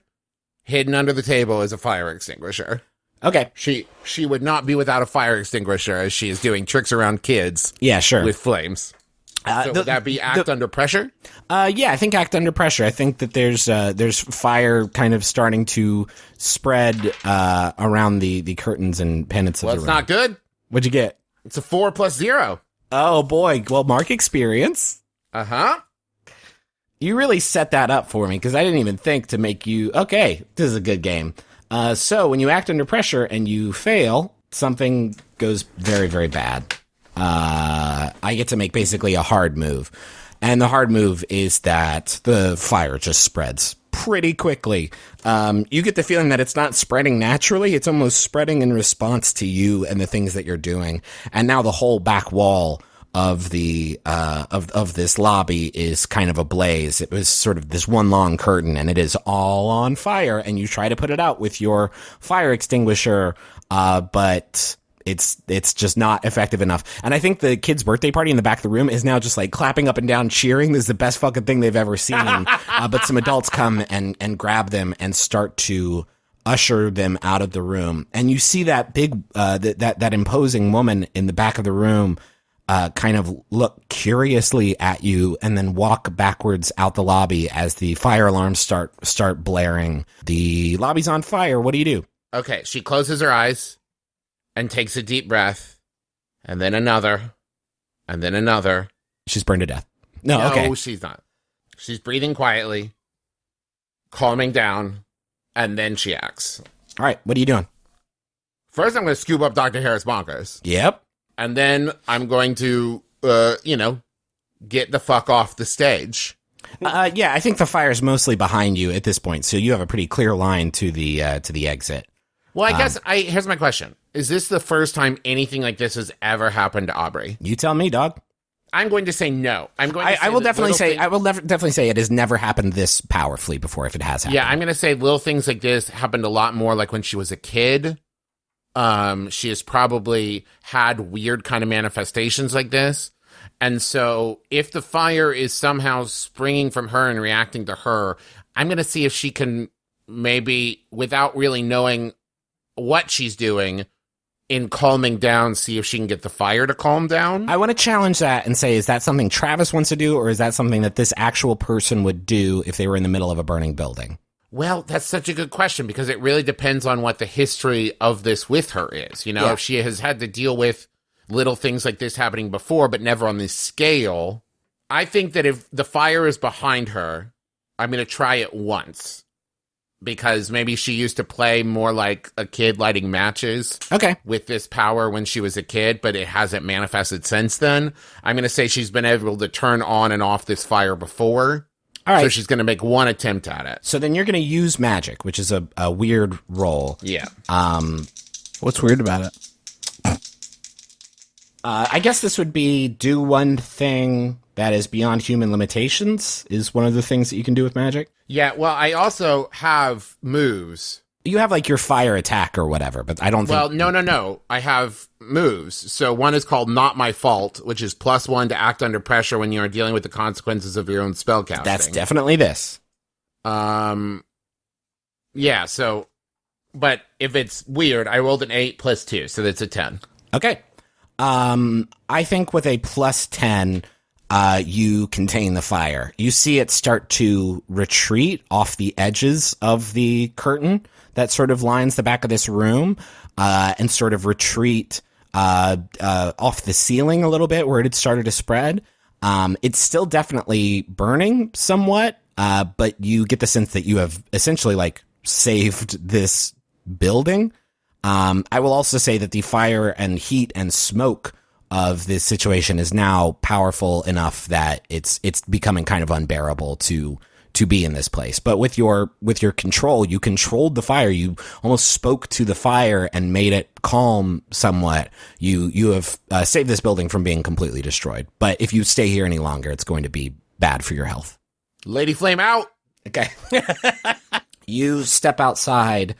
Hidden under the table is a fire extinguisher. Okay. She would not be without a fire extinguisher as she is doing tricks around kids. Yeah, sure. With flames. So would that be act under pressure? Yeah, I think act under pressure. I think that there's fire kind of starting to spread around the curtains and pennants of the room. Well, it's not good. What'd you get? It's a 4 + 0. Oh, boy. Well, mark experience. Uh-huh. You really set that up for me, because I didn't even think to make you... Okay, this is a good game. So when you act under pressure and you fail, something goes very, very bad. I get to make basically a hard move. And the hard move is that the fire just spreads pretty quickly. You get the feeling that it's not spreading naturally. It's almost spreading in response to you and the things that you're doing. And now the whole back wall of the of this lobby is kind of ablaze. It was sort of this one long curtain, and it is all on fire, and you try to put it out with your fire extinguisher, but it's just not effective enough. And I think the kid's birthday party in the back of the room is now just like clapping up and down, cheering. This is the best fucking thing they've ever seen. But some adults come and grab them and start to usher them out of the room. And you see that big, that imposing woman in the back of the room, kind of look curiously at you and then walk backwards out the lobby as the fire alarms start blaring. The lobby's on fire. What do you do? Okay, she closes her eyes and takes a deep breath, and then another, and then another. She's burned to death. No, okay. She's not. She's breathing quietly, calming down, and then she acts. All right, what are you doing? First, I'm going to scoop up Dr. Harris Bonkers. Yep. And then I'm going to, get the fuck off the stage. Yeah, I think the fire's mostly behind you at this point, so you have a pretty clear line to the exit. Well, I guess here's my question. Is this the first time anything like this has ever happened to Aubrey? You tell me, dog. I'm going to say no. I will definitely say it has never happened this powerfully before if it has happened. Yeah, I'm going to say little things like this happened a lot more like when she was a kid. She has probably had weird kind of manifestations like this. And so if the fire is somehow springing from her and reacting to her, I'm going to see if she can maybe, without really knowing what she's doing, in calming down, see if she can get the fire to calm down. I want to challenge that and say, is that something Travis wants to do, or is that something that this actual person would do if they were in the middle of a burning building? Well, that's such a good question, because it really depends on what the history of this with her is. You know, Yeah. If she has had to deal with little things like this happening before, but never on this scale. I think that if the fire is behind her, I'm going to try it once. Because maybe she used to play more like a kid lighting matches. Okay. With this power when she was a kid, but it hasn't manifested since then. I'm going to say she's been able to turn on and off this fire before. All right. So she's going to make one attempt at it. So then you're going to use magic, which is a weird roll. Yeah. What's weird about it? I guess this would be do one thing that is beyond human limitations is one of the things that you can do with magic. Yeah, well, I also have moves. You have like your fire attack or whatever, but I don't think... Well, no. I have moves. So one is called Not My Fault, which is +1 to act under pressure when you are dealing with the consequences of your own spellcasting. That's definitely this. Yeah, so... But if it's weird, I rolled an 8 + 2, so that's a 10. Okay. I think with a +10, you contain the fire. You see it start to retreat off the edges of the curtain that sort of lines the back of this room, and sort of retreat off the ceiling a little bit where it had started to spread. It's still definitely burning somewhat, but you get the sense that you have essentially like saved this building. I will also say that the fire and heat and smoke of this situation is now powerful enough that it's becoming kind of unbearable to be in this place. But with your control, you controlled the fire. You almost spoke to the fire and made it calm somewhat. You have saved this building from being completely destroyed. But if you stay here any longer, it's going to be bad for your health. Lady Flame out! Okay. You step outside,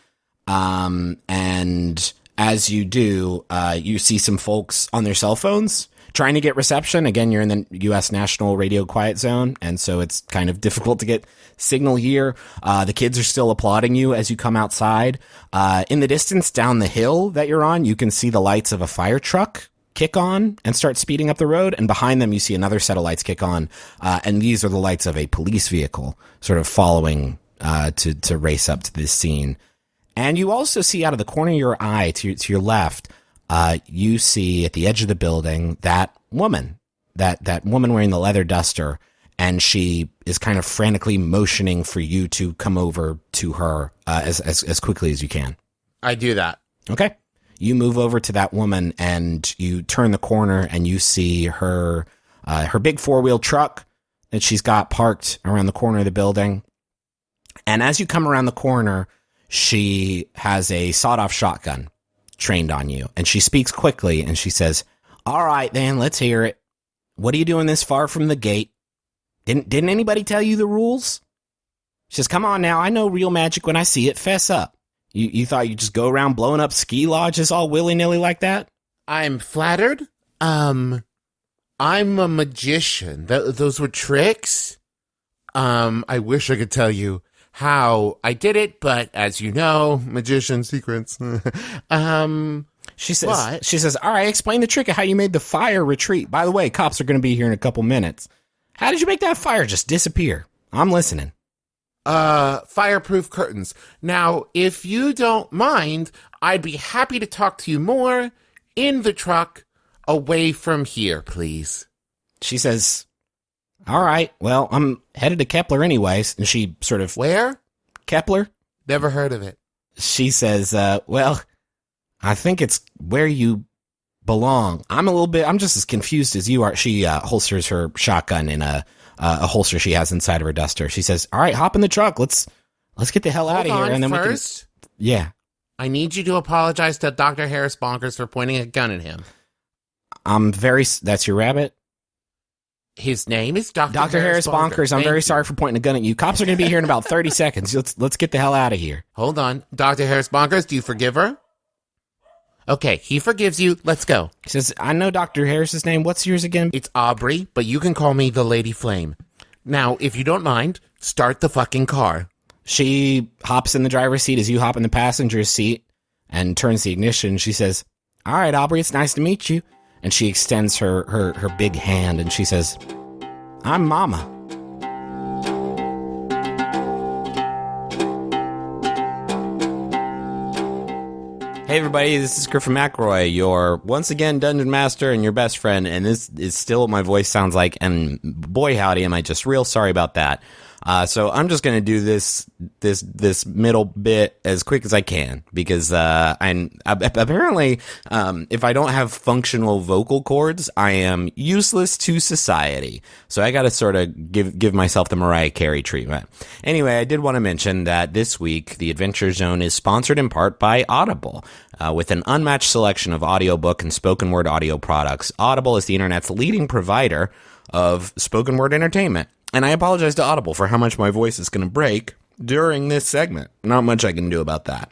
and as you do, you see some folks on their cell phones trying to get reception. Again, you're in the U.S. National Radio Quiet Zone, and so it's kind of difficult to get signal here. The kids are still applauding you as you come outside. In the distance, down the hill that you're on, you can see the lights of a fire truck kick on and start speeding up the road, and behind them you see another set of lights kick on, and these are the lights of a police vehicle sort of following to race up to this scene. And you also see out of the corner of your eye to your left, you see at the edge of the building that woman wearing the leather duster, and she is kind of frantically motioning for you to come over to her as quickly as you can. I do that. Okay. You move over to that woman and you turn the corner and you see her big 4-wheel truck that she's got parked around the corner of the building. And as you come around the corner, she has a sawed-off shotgun trained on you. And she speaks quickly and she says, "All right, then, let's hear it. What are you doing this far from the gate? Didn't anybody tell you the rules?" She says, "Come on now, I know real magic when I see it. Fess up. You thought you'd just go around blowing up ski lodges all willy-nilly like that?" I'm flattered. I'm a magician. Those were tricks. I wish I could tell you how I did it, but as you know, magician secrets. She says, "All right, explain the trick of how you made the fire retreat. By the way, cops are going to be here in a couple minutes. How did you make that fire just disappear? I'm listening." Fireproof curtains. Now, if you don't mind, I'd be happy to talk to you more in the truck away from here, please. She says, "All right, well, I'm headed to Kepler anyways." And she sort of... Where? Kepler? Never heard of it. She says, well, I think it's where you belong. I'm just as confused as you are. She holsters her shotgun in a holster she has inside of her duster. She says, "All right, hop in the truck. Let's get the hell out of here." And then first, yeah. I need you to apologize to Dr. Harris Bonkers for pointing a gun at him. That's your rabbit? His name is Dr. Harris Bonkers. I'm very sorry for pointing a gun at you. Cops are going to be here in about 30 seconds. Let's get the hell out of here. Hold on. Dr. Harris Bonkers, do you forgive her? Okay, he forgives you. Let's go. He says, "I know Dr. Harris's name. What's yours again?" It's Aubrey, but you can call me the Lady Flame. Now, if you don't mind, start the fucking car. She hops in the driver's seat as you hop in the passenger seat and turns the ignition. She says, "All right, Aubrey, it's nice to meet you." And she extends her big hand and she says, "I'm Mama." Hey everybody, this is Griffin McElroy, your once again Dungeon Master and your best friend, and this is still what my voice sounds like, and boy howdy am I just real sorry about that. So I'm just going to do this middle bit as quick as I can because I'm apparently if I don't have functional vocal cords, I am useless to society. So I got to sort of give myself the Mariah Carey treatment. Anyway, I did want to mention that this week the Adventure Zone is sponsored in part by Audible. With an unmatched selection of audiobook and spoken word audio products, Audible is the internet's leading provider of spoken word entertainment. And I apologize to Audible for how much my voice is going to break during this segment. Not much I can do about that.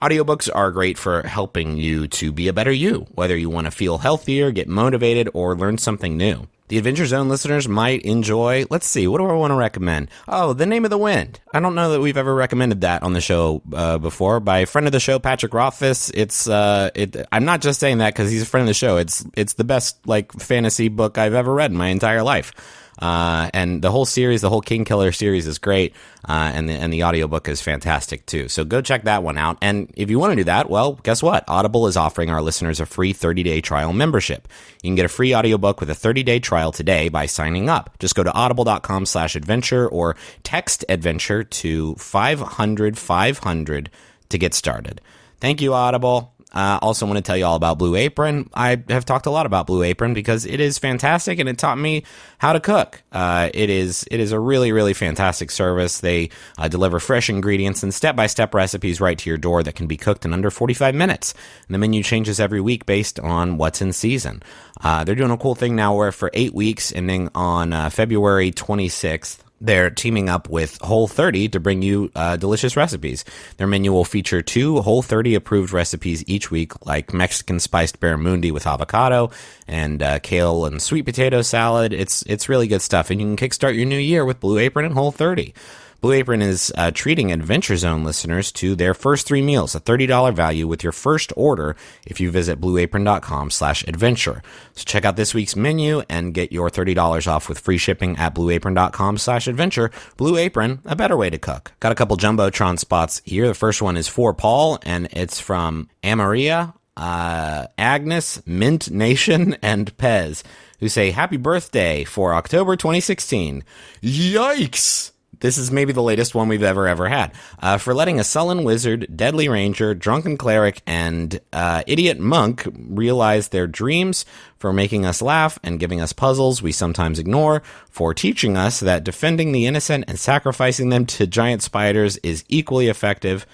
Audiobooks are great for helping you to be a better you, whether you want to feel healthier, get motivated, or learn something new. The Adventure Zone listeners might enjoy, let's see, what do I want to recommend? Oh, The Name of the Wind. I don't know that we've ever recommended that on the show before. By a friend of the show, Patrick Rothfuss. I'm not just saying that because he's a friend of the show. It's the best fantasy book I've ever read in my entire life. And the whole series, the whole King Killer series is great. And the audiobook is fantastic too. So go check that one out. And if you want to do that, well, guess what? Audible is offering our listeners a free 30-day trial membership. You can get a free audiobook with a 30-day trial today by signing up. Just go to audible.com/adventure or text adventure to 500 to get started. Thank you, Audible. Also want to tell you all about Blue Apron. I have talked a lot about Blue Apron because it is fantastic and it taught me how to cook. It is a really, really fantastic service. They deliver fresh ingredients and step-by-step recipes right to your door that can be cooked in under 45 minutes. And the menu changes every week based on what's in season. They're doing a cool thing now where for 8 weeks, ending on February 26th, they're teaming up with Whole30 to bring you delicious recipes. Their menu will feature 2 Whole30 approved recipes each week, like Mexican spiced barramundi with avocado and kale and sweet potato salad. It's really good stuff, and you can kickstart your new year with Blue Apron and Whole30. Blue Apron is treating Adventure Zone listeners to their first 3 meals, a $30 value with your first order if you visit blueapron.com/adventure. So check out this week's menu and get your $30 off with free shipping at blueapron.com/adventure. Blue Apron, a better way to cook. Got a couple Jumbotron spots here. The first one is for Paul, and it's from Amaria, Agnes, Mint Nation, and Pez, who say, happy birthday for October 2016. Yikes! This is maybe the latest one we've ever had. For letting a sullen wizard, deadly ranger, drunken cleric, and idiot monk realize their dreams, for making us laugh and giving us puzzles we sometimes ignore, for teaching us that defending the innocent and sacrificing them to giant spiders is equally effective.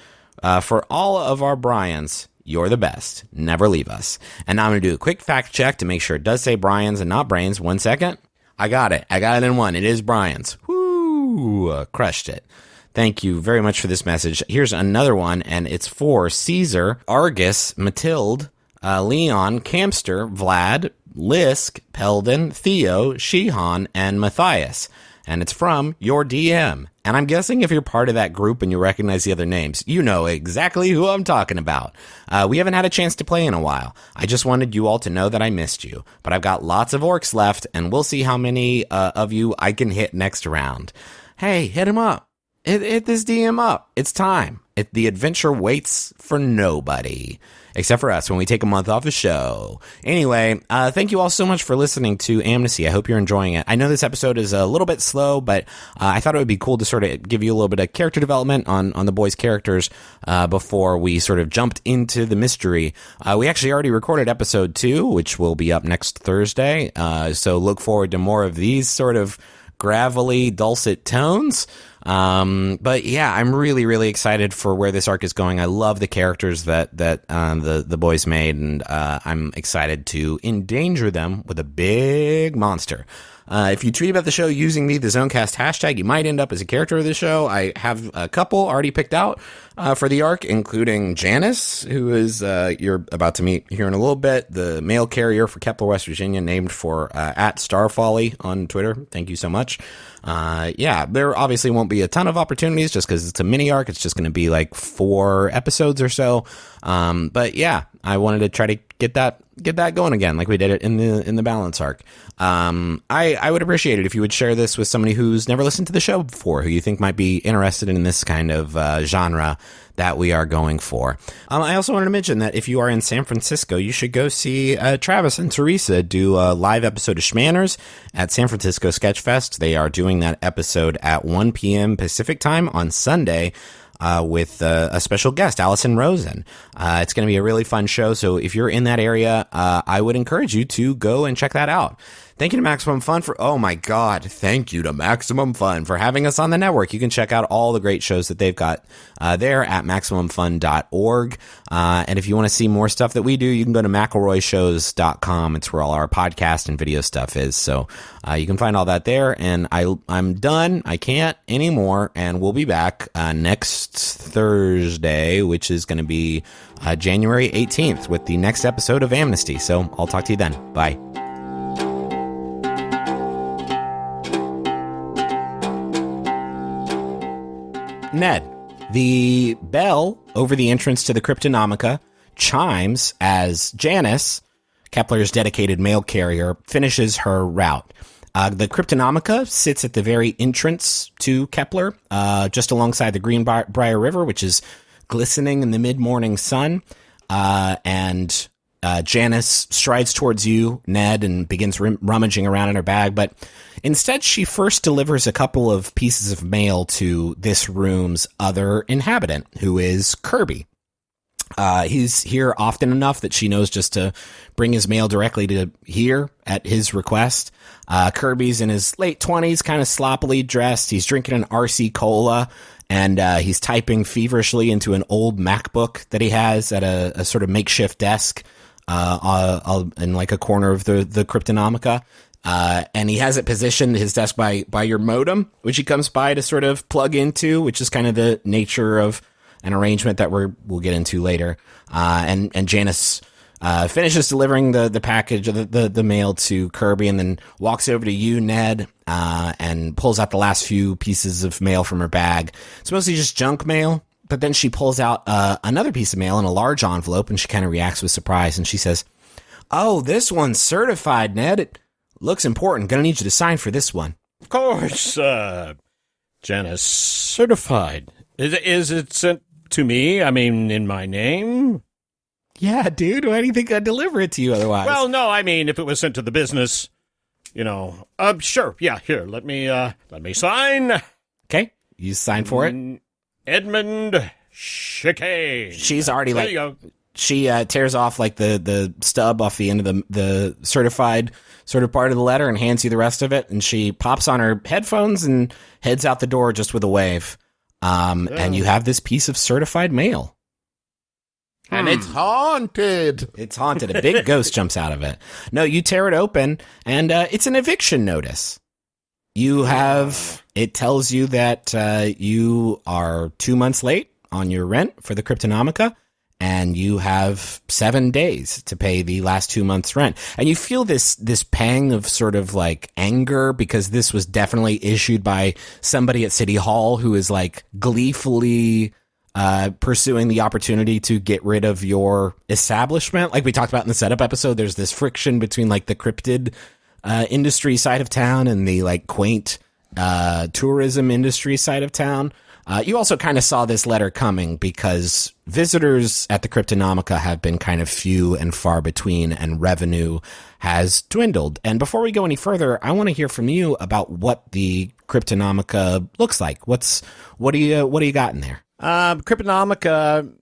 For all of our Bryans, you're the best. Never leave us. And now I'm going to do a quick fact check to make sure it does say Bryans and not Brains. 1 second. I got it in one. It is Bryans. Crushed it. Thank you very much for this message. Here's another one, and it's for Caesar, Argus, Matilde, Leon, Campster, Vlad, Lisk, Peldon, Theo, Shehan, and Matthias. And it's from your DM. And I'm guessing if you're part of that group and you recognize the other names, you know exactly who I'm talking about. We haven't had a chance to play in a while. I just wanted you all to know that I missed you. But I've got lots of orcs left, and we'll see how many of you I can hit next round. Hey, hit him up. Hit this DM up. It's time. The adventure waits for nobody. Except for us when we take a month off the show. Anyway, thank you all so much for listening to Amnesty. I hope you're enjoying it. I know this episode is a little bit slow, but I thought it would be cool to sort of give you a little bit of character development on the boys' characters before we sort of jumped into the mystery. We actually already recorded episode 2, which will be up next Thursday. So look forward to more of these sort of gravelly, dulcet tones. But yeah, I'm really, really excited for where this arc is going. I love the characters that the boys made, and I'm excited to endanger them with a big monster. If you tweet about the show using the Zonecast hashtag, you might end up as a character of the show. I have a couple already picked out for the arc, including Janice, who is you're about to meet here in a little bit, the mail carrier for Kepler, West Virginia, named for at Starfolly on Twitter. Thank you so much. Yeah, there obviously won't be a ton of opportunities just because it's a mini arc. It's just going to be like 4 episodes or so. But yeah, I wanted to try to get that going again, like we did it in the balance arc. I would appreciate it if you would share this with somebody who's never listened to the show before, who you think might be interested in this kind of genre that we are going for. I also wanted to mention that if you are in San Francisco, you should go see Travis and Teresa do a live episode of Schmanners at San Francisco Sketchfest. They are doing that episode at 1 p.m. Pacific time on Sunday. With a special guest, Allison Rosen. It's going to be a really fun show, so if you're in that area, I would encourage you to go and check that out. Thank you to Maximum Fun thank you to Maximum Fun for having us on the network. You can check out all the great shows that they've got there at MaximumFun.org. And if you want to see more stuff that we do, you can go to McElroyShows.com. It's where all our podcast and video stuff is. So you can find all that there. And I'm done. I can't anymore. And we'll be back next Thursday, which is going to be January 18th with the next episode of Amnesty. So I'll talk to you then. Bye. Ned, the bell over the entrance to the Cryptonomica chimes as Janice, Kepler's dedicated mail carrier, finishes her route. The Cryptonomica sits at the very entrance to Kepler, just alongside the Greenbrier River, which is glistening in the mid-morning sun. And Janice strides towards you, Ned, and begins rummaging around in her bag. But instead, she first delivers a couple of pieces of mail to this room's other inhabitant, who is Kirby. He's here often enough that she knows just to bring his mail directly to here at his request. Kirby's in his late 20s, kind of sloppily dressed. He's drinking an RC Cola, and he's typing feverishly into an old MacBook that he has at a sort of makeshift desk in like a corner of the Cryptonomica. And he has it positioned, his desk, by your modem, which he comes by to sort of plug into, which is kind of the nature of an arrangement that we'll get into later. And Janice finishes delivering the package of the mail to Kirby, and then walks over to you, Ned, and pulls out the last few pieces of mail from her bag. It's mostly just junk mail, but then she pulls out another piece of mail in a large envelope, and she kind of reacts with surprise, and she says, "Oh, this one's certified, Ned. It looks important. Gonna need you to sign for this one." Of course, Janice, certified. Is it sent to me? I mean, in my name? Yeah, dude. Why do you think I'd deliver it to you otherwise? Well, no, I mean, if it was sent to the business, sure. Yeah, here, let me sign. Okay, you sign for it. Edmund Chicane. She's already there you go. She tears off like the stub off the end of the certified sort of part of the letter and hands you the rest of it. And she pops on her headphones and heads out the door just with a wave. And you have this piece of certified mail. And it's haunted. It's haunted. A big ghost jumps out of it. No, you tear it open, and it's an eviction notice. It tells you that you are 2 months late on your rent for the Cryptonomica, and you have 7 days to pay the last 2 months' rent. And you feel this pang of sort of like anger, because this was definitely issued by somebody at City Hall who is like gleefully pursuing the opportunity to get rid of your establishment. Like we talked about in the setup episode, there's this friction between like the cryptid industry side of town and the like quaint tourism industry side of town. You also kind of saw this letter coming because visitors at the Cryptonomica have been kind of few and far between, and revenue has dwindled. And before we go any further, I want to hear from you about what the Cryptonomica looks like. What do you got in there? Cryptonomica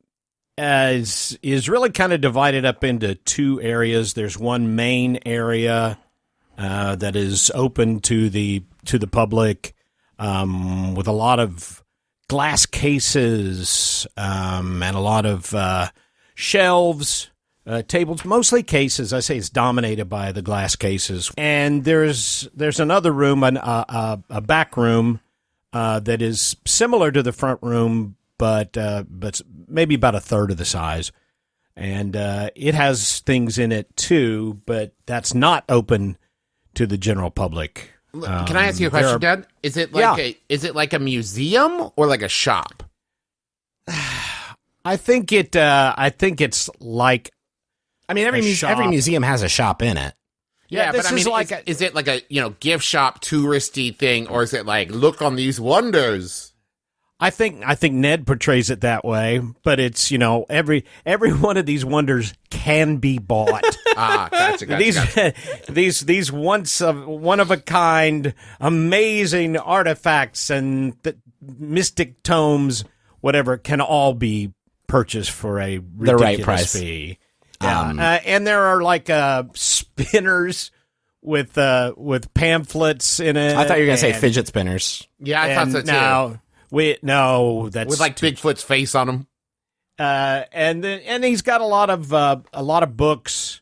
is really kind of divided up into two areas. There's one main area that is open to the public, with a lot of glass cases and a lot of shelves, tables, mostly cases. I say it's dominated by the glass cases. And there's another room, a back room that is similar to the front room, but maybe about a third of the size. And it has things in it too, but that's not open to the general public. Can I ask you a question, Dad? Is it like a museum or like a shop? I think it's like I mean, every shop. museum has a shop in it. Yeah, this but I is mean, like is it like a gift shop touristy thing, or is it like look on these wonders? I think Ned portrays it that way, but it's every one of these wonders can be bought. Gotcha. These one of a kind amazing artifacts and mystic tomes, whatever, can all be purchased for a ridiculous the right price fee. Yeah. And there are like spinners with pamphlets in it. I thought you were going to say fidget spinners. Yeah, I thought so too. No, that's with like Bigfoot's face on them. And he's got a lot of books,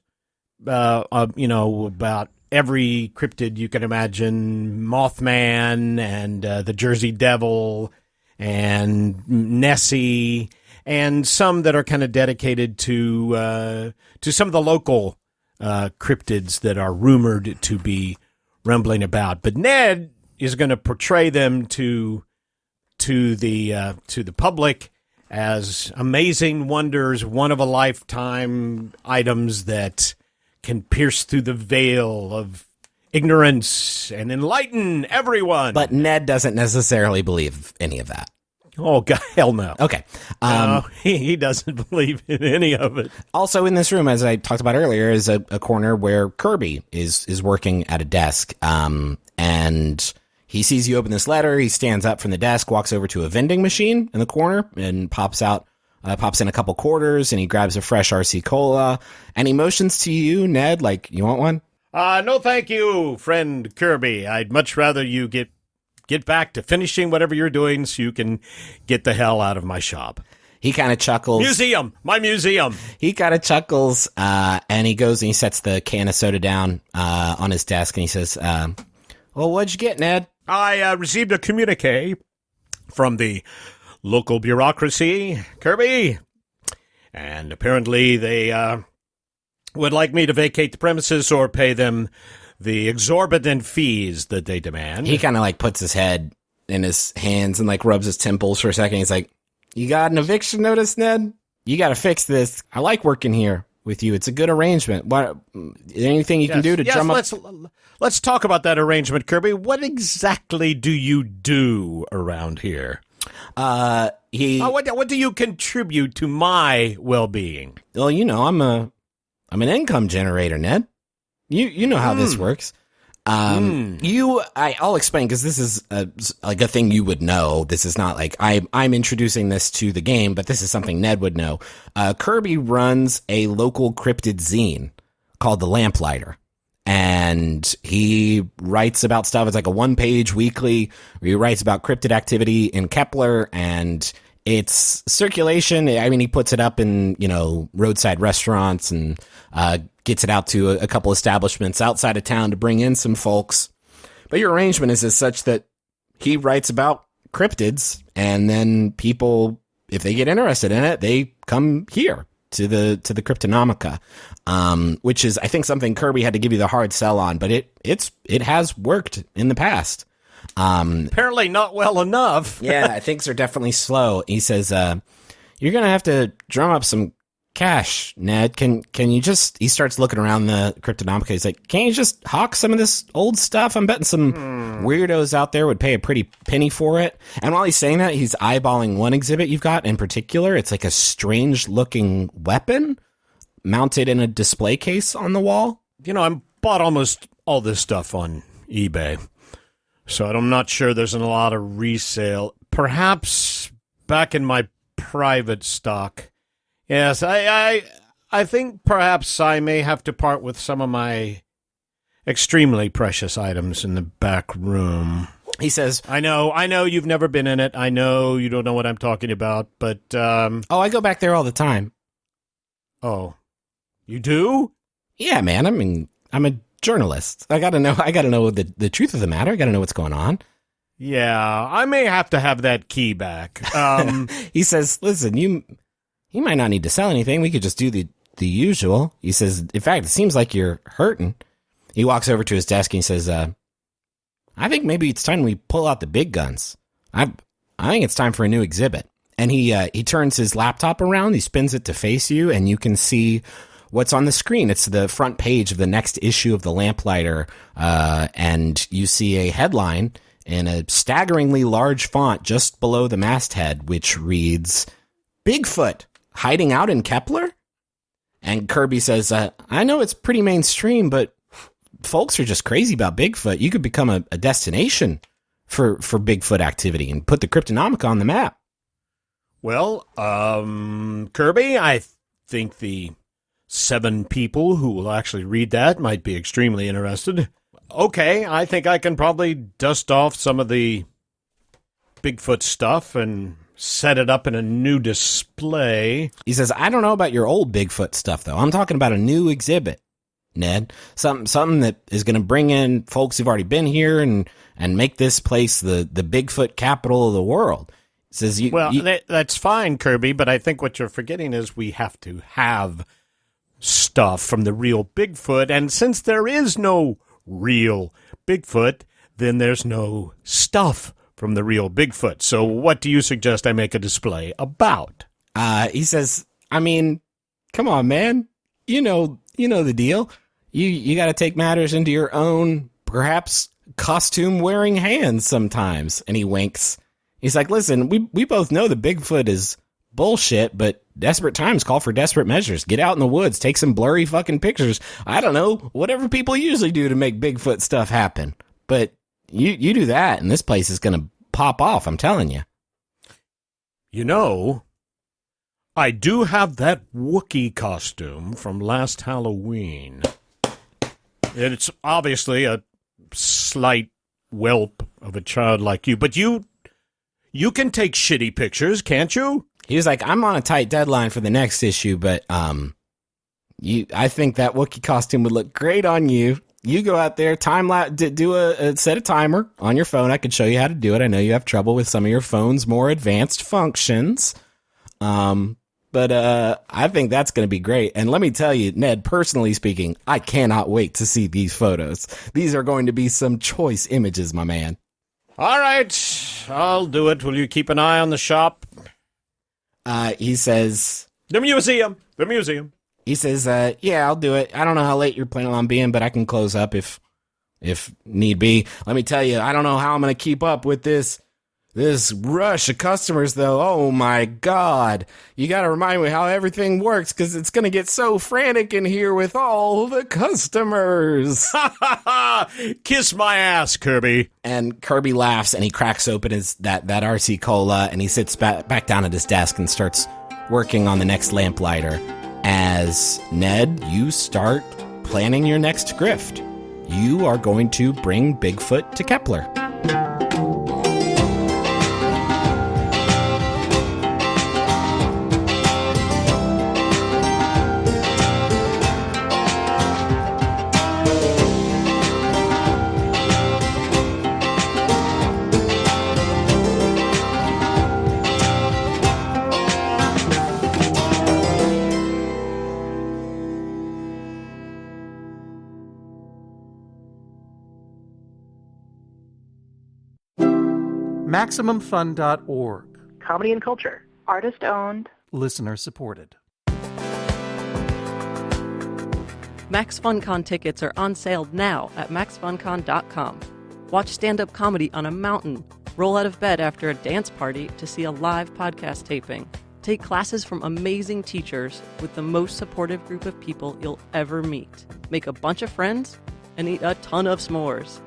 about every cryptid you can imagine, Mothman and the Jersey Devil and Nessie, and some that are kind of dedicated to some of the local cryptids that are rumored to be rumbling about. But Ned is going to portray them to the public as amazing wonders, one of a lifetime items that can pierce through the veil of ignorance and enlighten everyone. But Ned doesn't necessarily believe any of that. Oh, God, hell no. Okay. No, he doesn't believe in any of it. Also in this room, as I talked about earlier, is a corner where Kirby is working at a desk. And he sees you open this letter. He stands up from the desk, walks over to a vending machine in the corner, and pops in a couple quarters, and he grabs a fresh RC Cola, and he motions to you, Ned, like, you want one? No, thank you, friend Kirby. I'd much rather you get back to finishing whatever you're doing so you can get the hell out of my shop. He kind of chuckles. My museum. He kind of chuckles, and he goes and he sets the can of soda down on his desk, and he says, well, what'd you get, Ned? I received a communique from the local bureaucracy, Kirby, and apparently they would like me to vacate the premises or pay them the exorbitant fees that they demand. He kind of like puts his head in his hands and like rubs his temples for a second. He's like, you got an eviction notice, Ned? You got to fix this. I like working here with you. It's a good arrangement. What? Anything you can do to drum up? Let's talk about that arrangement, Kirby. What exactly do you do around here? What do you contribute to my well-being? Well, I'm an income generator, Ned. You know how this works. I'll explain, because this is like a thing you would know. This is not like I'm introducing this to the game, but this is something Ned would know. Kirby runs a local cryptid zine called The Lamplighter. And he writes about stuff. It's like a 1-page weekly where he writes about cryptid activity in Kepler, and it's circulation. I mean, he puts it up in, roadside restaurants and gets it out to a couple establishments outside of town to bring in some folks. But your arrangement is such that he writes about cryptids, and then people, if they get interested in it, they come here to the Cryptonomica, which is, I think, something Kirby had to give you the hard sell on, but it has worked in the past. Apparently not well enough. Yeah, things are definitely slow. He says, you're going to have to drum up some cash, Ned. Can you just, he starts looking around the Cryptonomica. He's like, can't you just hawk some of this old stuff? I'm betting some weirdos out there would pay a pretty penny for it. And while he's saying that, he's eyeballing one exhibit you've got in particular. It's like a strange looking weapon mounted in a display case on the wall. I bought almost all this stuff on eBay, so I'm not sure there's a lot of resale. Perhaps back in my private stock. Yes, I think perhaps I may have to part with some of my extremely precious items in the back room. He says, I know you've never been in it. I know you don't know what I'm talking about, but I go back there all the time. Oh, you do? Yeah, man. I mean, I'm a journalist. I gotta know the truth of the matter. I gotta know what's going on. Yeah, I may have to have that key back. He says, listen, you might not need to sell anything. We could just do the usual. He says, in fact, it seems like you're hurting. He walks over to his desk and he says, I think maybe it's time we pull out the big guns. I think it's time for a new exhibit. And he turns his laptop around. He spins it to face you, and you can see what's on the screen. It's the front page of the next issue of the Lamplighter, and you see a headline in a staggeringly large font just below the masthead, which reads, "Bigfoot hiding out in Kepler?" And Kirby says, I know it's pretty mainstream, but folks are just crazy about Bigfoot. You could become a destination for Bigfoot activity and put the Cryptonomica on the map. Well, Kirby, I think the 7 people who will actually read that might be extremely interested. Okay, I think I can probably dust off some of the Bigfoot stuff and set it up in a new display. He says, I don't know about your old Bigfoot stuff, though. I'm talking about a new exhibit, Ned. Something that is going to bring in folks who've already been here and make this place the Bigfoot capital of the world. He says, that's fine, Kirby, but I think what you're forgetting is we have to have stuff from the real Bigfoot, and since there is no real Bigfoot, then there's no stuff from the real Bigfoot. So what do you suggest I make a display about? He says, I mean, come on, man. You know the deal. You got to take matters into your own, perhaps costume-wearing hands sometimes. And he winks. He's like, listen, we both know that Bigfoot is bullshit, but desperate times call for desperate measures. Get out in the woods, take some blurry fucking pictures. I don't know, whatever people usually do to make Bigfoot stuff happen. But you do that, and this place is going to pop off, I'm telling you. You know, I do have that Wookiee costume from last Halloween. It's obviously a slight whelp of a child like you, but you can take shitty pictures, can't you? He was like, I'm on a tight deadline for the next issue, but I think that Wookiee costume would look great on you. You go out there, set a timer on your phone. I could show you how to do it. I know you have trouble with some of your phone's more advanced functions. But I think that's going to be great. And let me tell you, Ned, personally speaking, I cannot wait to see these photos. These are going to be some choice images, my man. All right, I'll do it. Will you keep an eye on the shop? He says... The museum. He says, yeah, I'll do it. I don't know how late you're planning on being, but I can close up if need be. Let me tell you, I don't know how I'm going to keep up with this rush of customers, though. Oh, my God. You got to remind me how everything works, because it's going to get so frantic in here with all the customers. Kiss my ass, Kirby. And Kirby laughs, and he cracks open that RC Cola, and he sits back down at his desk and starts working on the next lamplighter. As Ned, you start planning your next grift. You are going to bring Bigfoot to Kepler. MaximumFun.org. Comedy and culture. Artist owned. Listener supported. Max FunCon tickets are on sale now at maxfuncon.com. Watch stand-up comedy on a mountain. Roll out of bed after a dance party to see a live podcast taping. Take classes from amazing teachers with the most supportive group of people you'll ever meet. Make a bunch of friends and eat a ton of s'mores.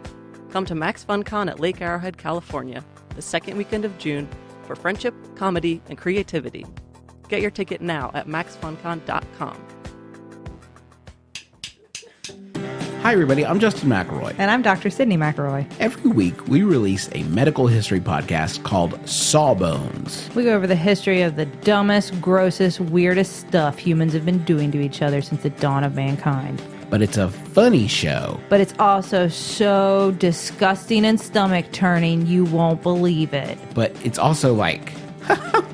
Come to Max FunCon at Lake Arrowhead, California, the second weekend of June for friendship, comedy, and creativity. Get your ticket now at maxfuncon.com. Hi, everybody. I'm Justin McElroy. And I'm Dr. Sydney McElroy. Every week, we release a medical history podcast called Sawbones. We go over the history of the dumbest, grossest, weirdest stuff humans have been doing to each other since the dawn of mankind. But it's a funny show. But it's also so disgusting and stomach-turning, you won't believe it. But it's also like,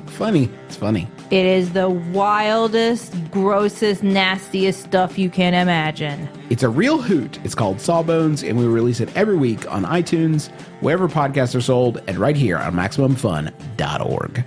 funny. It's funny. It is the wildest, grossest, nastiest stuff you can imagine. It's a real hoot. It's called Sawbones, and we release it every week on iTunes, wherever podcasts are sold, and right here on MaximumFun.org.